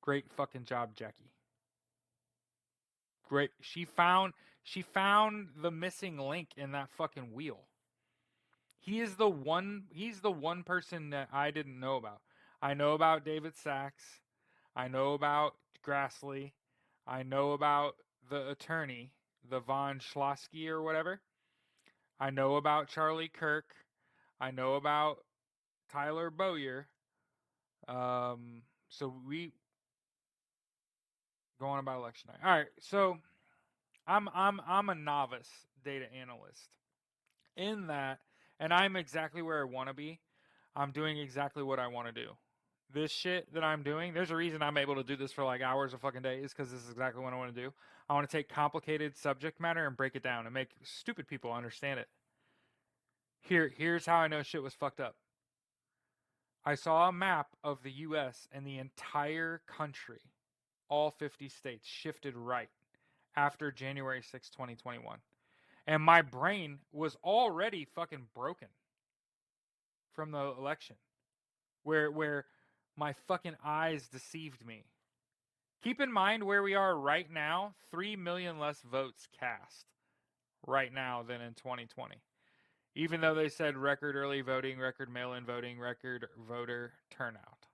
Great fucking job, Jackie. Great. She found the missing link in that fucking wheel. He's the one person that I didn't know about. I know about David Sachs. I know about Grassley. I know about the attorney, the Von Schlosky or whatever. I know about Charlie Kirk. I know about Tyler Bowyer. So we go on about election night. All right, so I'm a novice data analyst in that, and I'm exactly where I want to be. I'm doing exactly what I want to do. This shit that I'm doing, there's a reason I'm able to do this for like hours of fucking days, because this is exactly what I want to do. I want to take complicated subject matter and break it down and make stupid people understand it. Here's how I know shit was fucked up. I saw a map of the U.S. and the entire country, all 50 states, shifted right after January 6, 2021. And my brain was already fucking broken from the election, where my fucking eyes deceived me. Keep in mind where we are right now, 3 million less votes cast right now than in 2020. Even though they said record early voting, record mail-in voting, record voter turnout.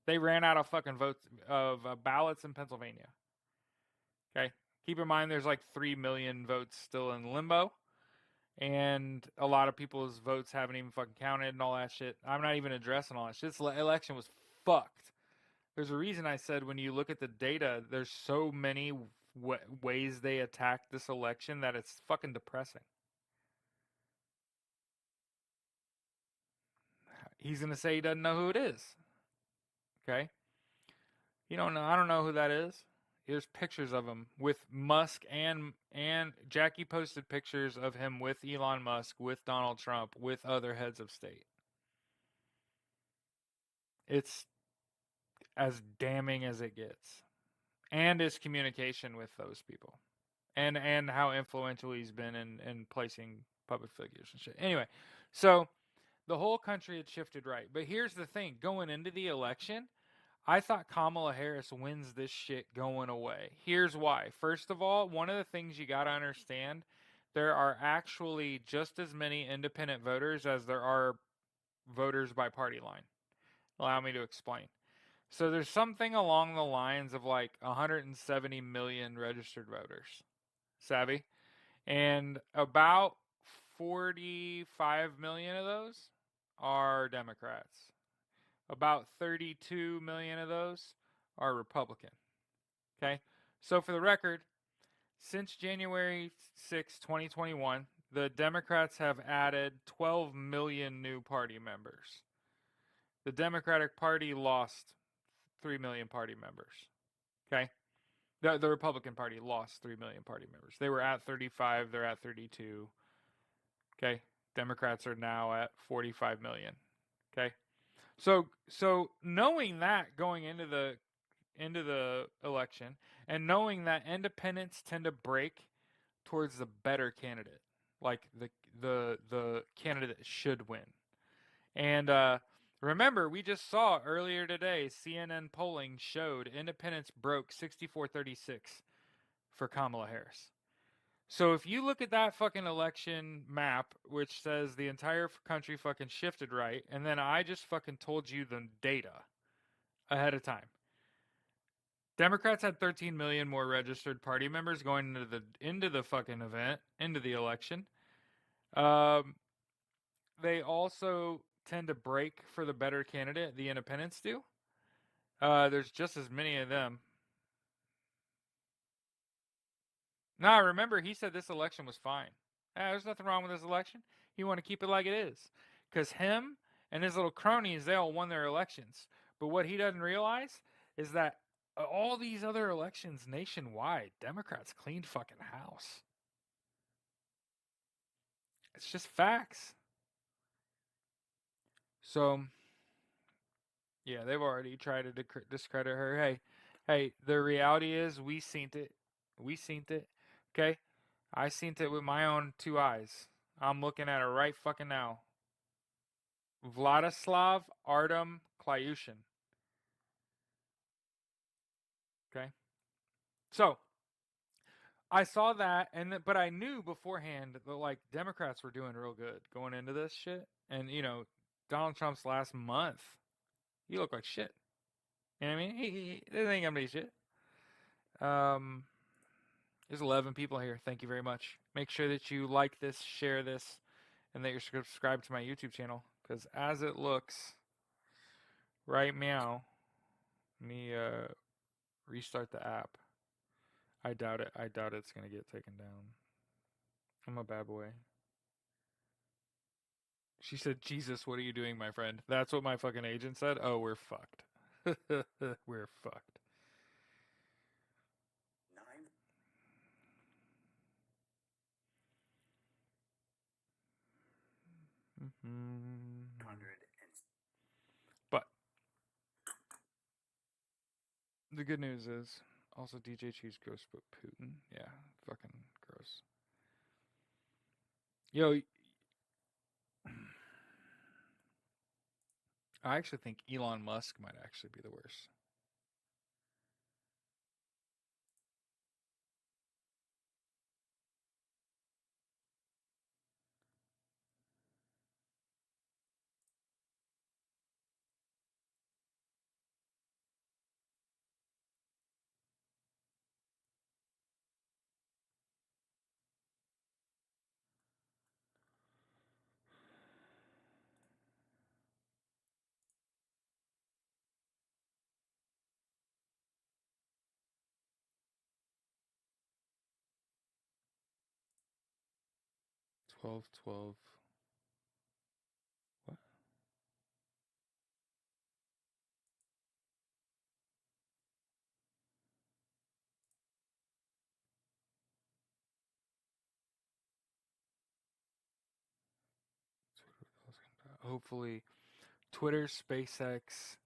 They ran out of fucking votes of ballots in Pennsylvania. Okay? Keep in mind there's like 3 million votes still in limbo. And a lot of people's votes haven't even fucking counted and all that shit. I'm not even addressing all that shit. This election was fucked. There's a reason I said when you look at the data, there's so many ways they attacked this election that it's fucking depressing. He's going to say he doesn't know who it is. Okay? You don't know. I don't know who that is. There's pictures of him with Musk and Jackie posted pictures of him with Elon Musk, with Donald Trump, with other heads of state. It's as damning as it gets. And his communication with those people. And how influential he's been in placing public figures and shit. Anyway, so the whole country had shifted right. But here's the thing. Going into the election, I thought Kamala Harris wins this shit going away. Here's why. First of all, one of the things you got to understand, there are actually just as many independent voters as there are voters by party line. Allow me to explain. So there's something along the lines of like 170 million registered voters. Savvy? And about 45 million of those are Democrats. About 32 million of those are Republican. Okay? So for the record, since January 6, 2021, the Democrats have added 12 million new party members. The Democratic Party lost 3 million party members. Okay? The Republican Party lost 3 million party members. They were at 35, they're at 32. Okay? Democrats are now at 45 million. Okay? So knowing that going into the election, and knowing that independents tend to break towards the better candidate, like the candidate that should win. And remember, we just saw earlier today, CNN polling showed independents broke 64-36 for Kamala Harris. So if you look at that fucking election map, which says the entire country fucking shifted right, and then I just fucking told you the data ahead of time. Democrats had 13 million more registered party members going into the fucking event, into the election. They also tend to break for the better candidate. The independents do. There's just as many of them. Now, remember, he said this election was fine. There's nothing wrong with this election. He want to keep it like it is. Because him and his little cronies, they all won their elections. But what he doesn't realize is that all these other elections nationwide, Democrats cleaned fucking house. It's just facts. So, yeah, they've already tried to discredit her. Hey, the reality is we seen it. We seen it. Okay? I seen it with my own 2 eyes. I'm looking at it right fucking now. Vladislav Artem Klyushin. Okay? So, I saw that, but I knew beforehand that like Democrats were doing real good going into this shit. And Donald Trump's last month, he looked like shit. You know what I mean? He this ain't gonna be shit. There's 11 people here. Thank you very much. Make sure that you like this, share this, and that you're subscribed to my YouTube channel. Because as it looks right now, let me restart the app. I doubt it. I doubt it's gonna get taken down. I'm a bad boy. She said, "Jesus, what are you doing, my friend?" That's what my fucking agent said. Oh, we're fucked. We're fucked. 900 But the good news is also DJ Cheese gross, but Putin, yeah, fucking gross. Yo, I actually think Elon Musk might actually be the worst. Twelve. What? Hopefully, Twitter, SpaceX,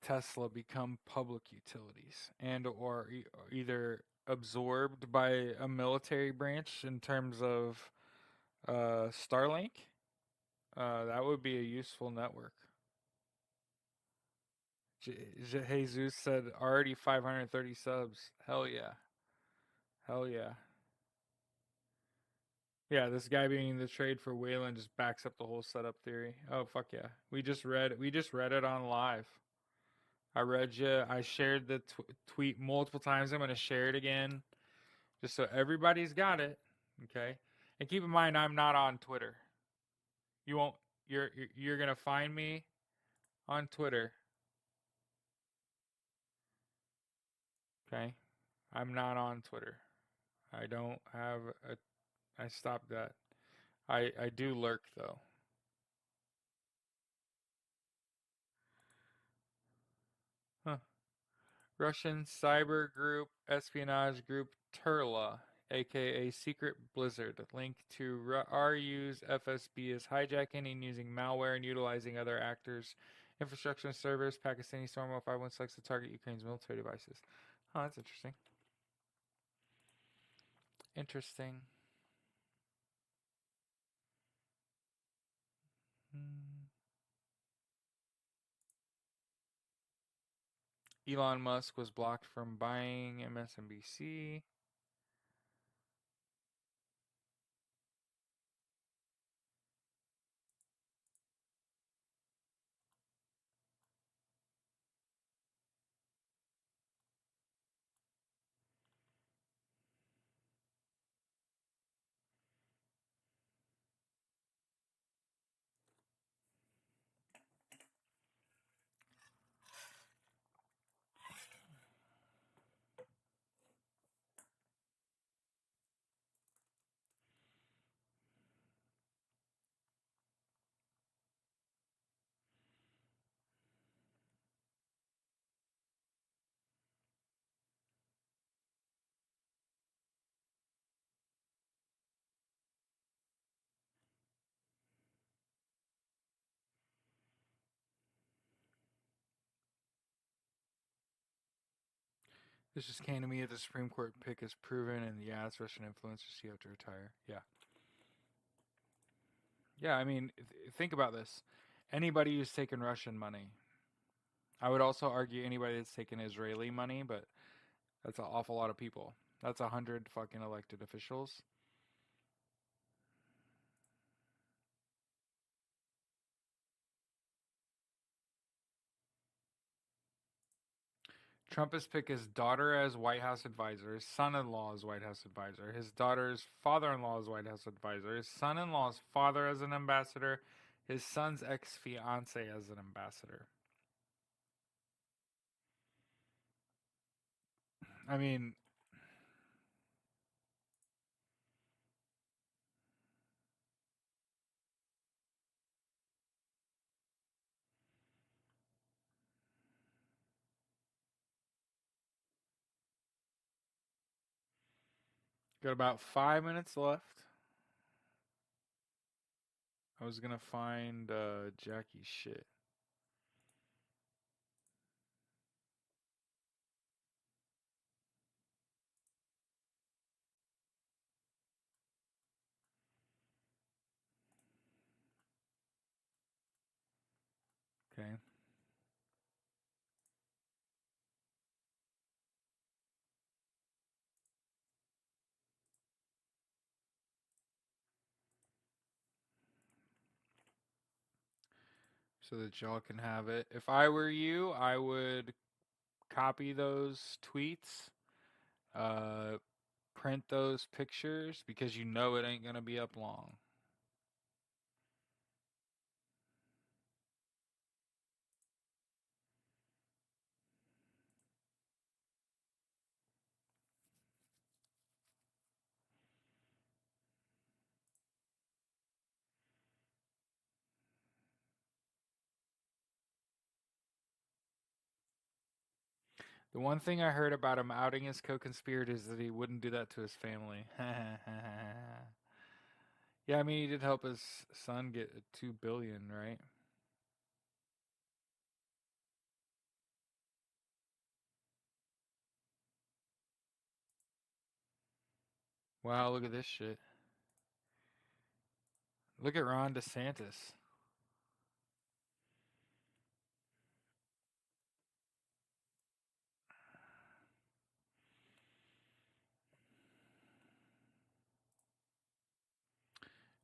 Tesla become public utilities and or either absorbed by a military branch in terms of Starlink. That would be a useful network. Jesus said already 530 subs. Hell yeah. Hell yeah. Yeah, this guy being the trade for Wayland just backs up the whole setup theory. Oh fuck yeah. We just read it on live. I read you. I shared the tweet multiple times. I'm going to share it again just so everybody's got it, okay? And keep in mind I'm not on Twitter. You won't you're going to find me on Twitter. Okay? I'm not on Twitter. I don't have I stopped that. I do lurk though. Huh. Russian cyber group espionage group Turla aka Secret Blizzard. Link to RU's FSB is hijacking and using malware and utilizing other actors' infrastructure and servers. Pakistani Storm 051 selects to target Ukraine's military devices. Oh, that's interesting. Interesting. Elon Musk was blocked from buying MSNBC. This just came to me. The Supreme Court pick is proven, and yeah, it's Russian influencers. You have to retire. Yeah. Yeah, I mean, think about this. Anybody who's taken Russian money. I would also argue anybody that's taken Israeli money, but that's an awful lot of people. That's 100 fucking elected officials. Trump has picked his daughter as White House advisor, his son-in-law as White House advisor, his daughter's father-in-law as White House advisor, his son-in-law's father as an ambassador, his son's ex-fiance as an ambassador. I mean, got about 5 minutes left. I was gonna find Jackie shit. Okay. So that y'all can have it. If I were you, I would copy those tweets, print those pictures, because you know it ain't gonna be up long. The one thing I heard about him outing his co-conspirators is that he wouldn't do that to his family. Yeah, I mean, he did help his son get $2 billion, right? Wow, look at this shit. Look at Ron DeSantis.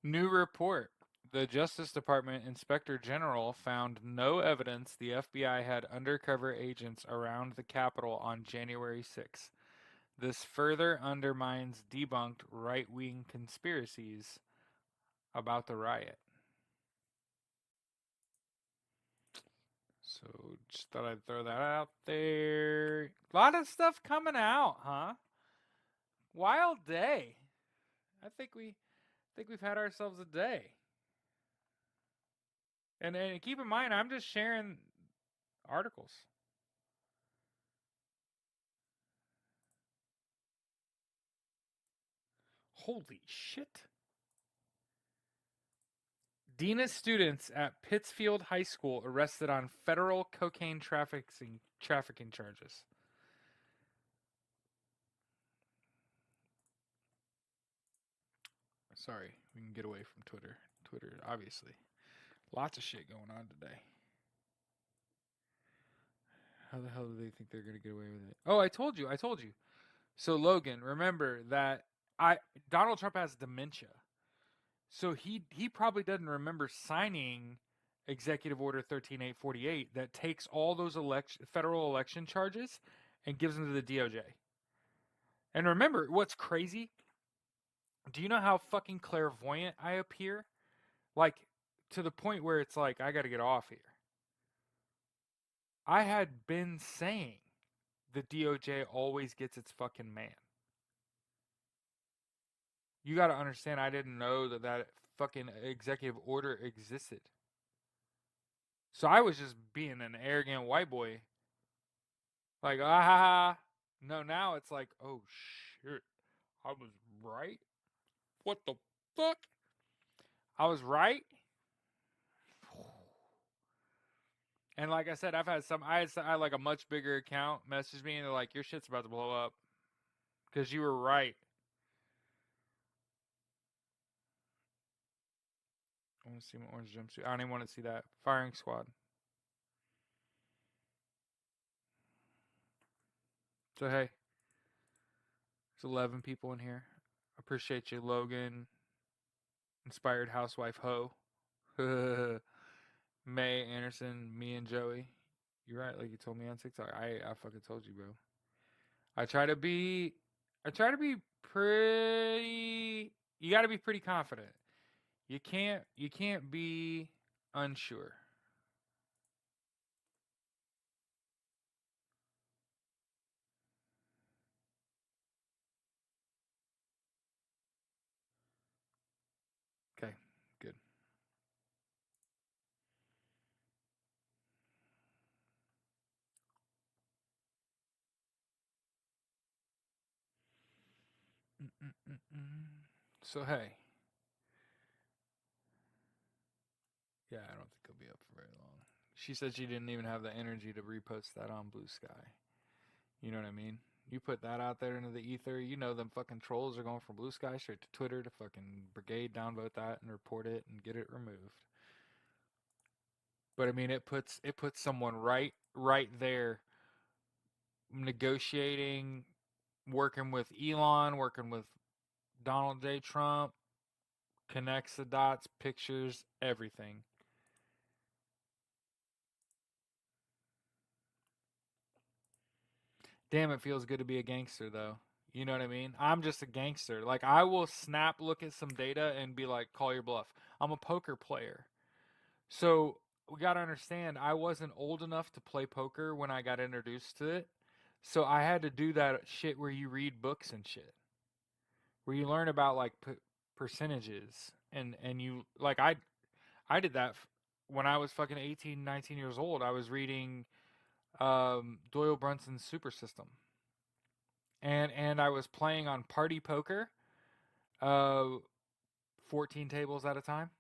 New report. The Justice Department Inspector General found no evidence the FBI had undercover agents around the Capitol on January 6th. This further undermines debunked right-wing conspiracies about the riot. So just thought I'd throw that out there. A lot of stuff coming out, huh? Wild day. I think we've had ourselves a day. And keep in mind, I'm just sharing articles. Holy shit. Dean of students at Pittsfield High School arrested on federal cocaine trafficking charges. Sorry, we can get away from Twitter. Twitter, obviously. Lots of shit going on today. How the hell do they think they're going to get away with it? Oh, I told you. So Logan, remember that Donald Trump has dementia. So he probably doesn't remember signing Executive Order 13848 that takes all those federal election charges and gives them to the DOJ. And remember, what's crazy? Do you know how fucking clairvoyant I appear? Like, to the point where it's like, I got to get off here. I had been saying the DOJ always gets its fucking man. You got to understand, I didn't know that fucking executive order existed. So I was just being an arrogant white boy. Like, ah ha ha. No, now it's like, oh shit, I was right? What the fuck? I was right? And like I said, I had like a much bigger account message me and they're like, your shit's about to blow up. Because you were right. I want to see my orange jumpsuit. I don't even want to see that. Firing squad. So hey, there's 11 people in here. Appreciate you, Logan. Inspired housewife Ho. May Anderson, me and Joey. You're right, like you told me on TikTok. I fucking told you, bro. I try to be pretty. You got to be pretty confident. You can't be unsure. Okay, good. So hey. Yeah, I don't think he'll be up for very long. She said she didn't even have the energy to repost that on Blue Sky. You know what I mean? You put that out there into the ether, you know them fucking trolls are going from Blue Sky straight to Twitter to fucking brigade downvote that and report it and get it removed. But I mean, it puts someone right there, negotiating, working with Elon, working with Donald J. Trump, connects the dots, pictures, everything. Damn, it feels good to be a gangster, though. You know what I mean? I'm just a gangster. Like, I will look at some data and be like, call your bluff. I'm a poker player. So, we got to understand, I wasn't old enough to play poker when I got introduced to it. So, I had to do that shit where you read books and shit. Where you learn about, like, percentages. And you, like, I did that when I was fucking 18, 19 years old. I was reading Doyle Brunson's Super System. And I was playing on party poker, 14 tables at a time,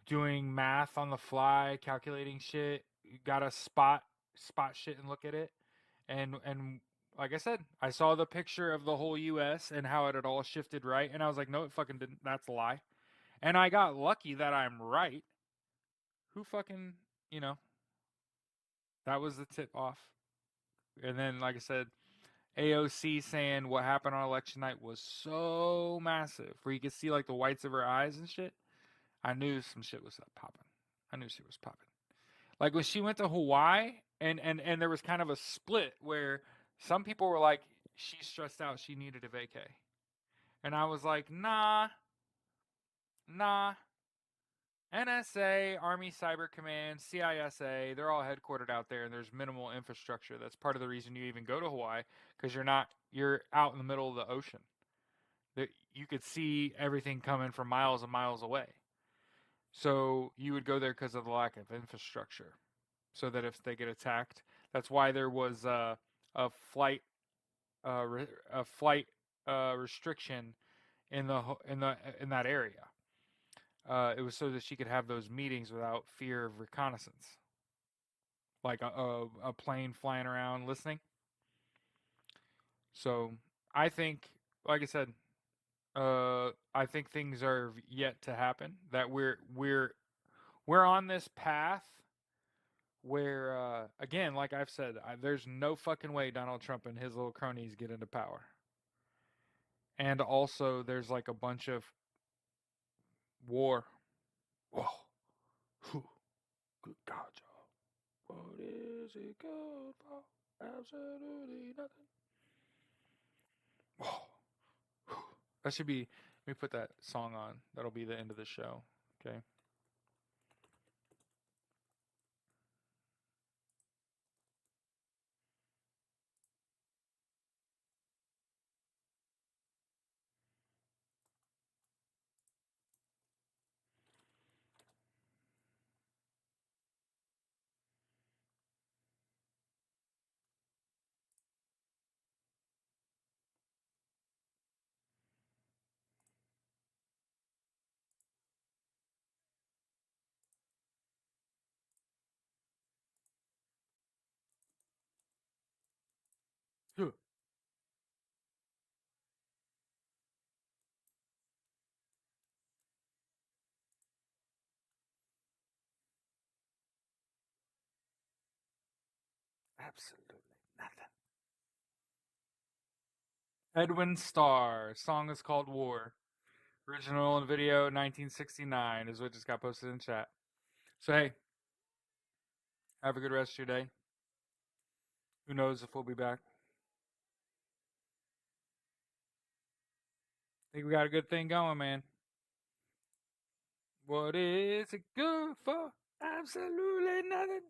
doing math on the fly, calculating shit. You gotta spot shit and look at it, and like I said, I saw the picture of the whole U.S. and how it had all shifted right, and I was like, no, it fucking didn't. That's a lie, and I got lucky that I'm right. Who fucking, you know? That was the tip off, and then like I said. AOC saying what happened on election night was so massive, where you could see like the whites of her eyes and shit. I knew some shit was popping. I knew she was popping. Like when she went to Hawaii, and there was kind of a split where some people were like, she's stressed out, she needed a vacay, and I was like, nah. NSA, Army Cyber Command, CISA, they're all headquartered out there and there's minimal infrastructure. That's part of the reason you even go to Hawaii, because you're out in the middle of the ocean. You could see everything coming from miles and miles away. So you would go there because of the lack of infrastructure, so that if they get attacked, that's why there was a flight restriction in in that area. It was so that she could have those meetings without fear of reconnaissance, like a plane flying around listening. So I think, like I said, I think things are yet to happen. That we're on this path where, again, like I've said, there's no fucking way Donald Trump and his little cronies get into power. And also, there's like a bunch of war. Whoa, whew, good God, y'all. What is it good for? Absolutely nothing. Whoa, whew. That should be. Let me put that song on. That'll be the end of the show. Okay. Huh. Absolutely nothing. Edwin Starr. Song is called War. Original and video 1969 is what just got posted in chat. So hey, have a good rest of your day. Who knows if we'll be back. I think we got a good thing going, man. What is it good for? Absolutely nothing.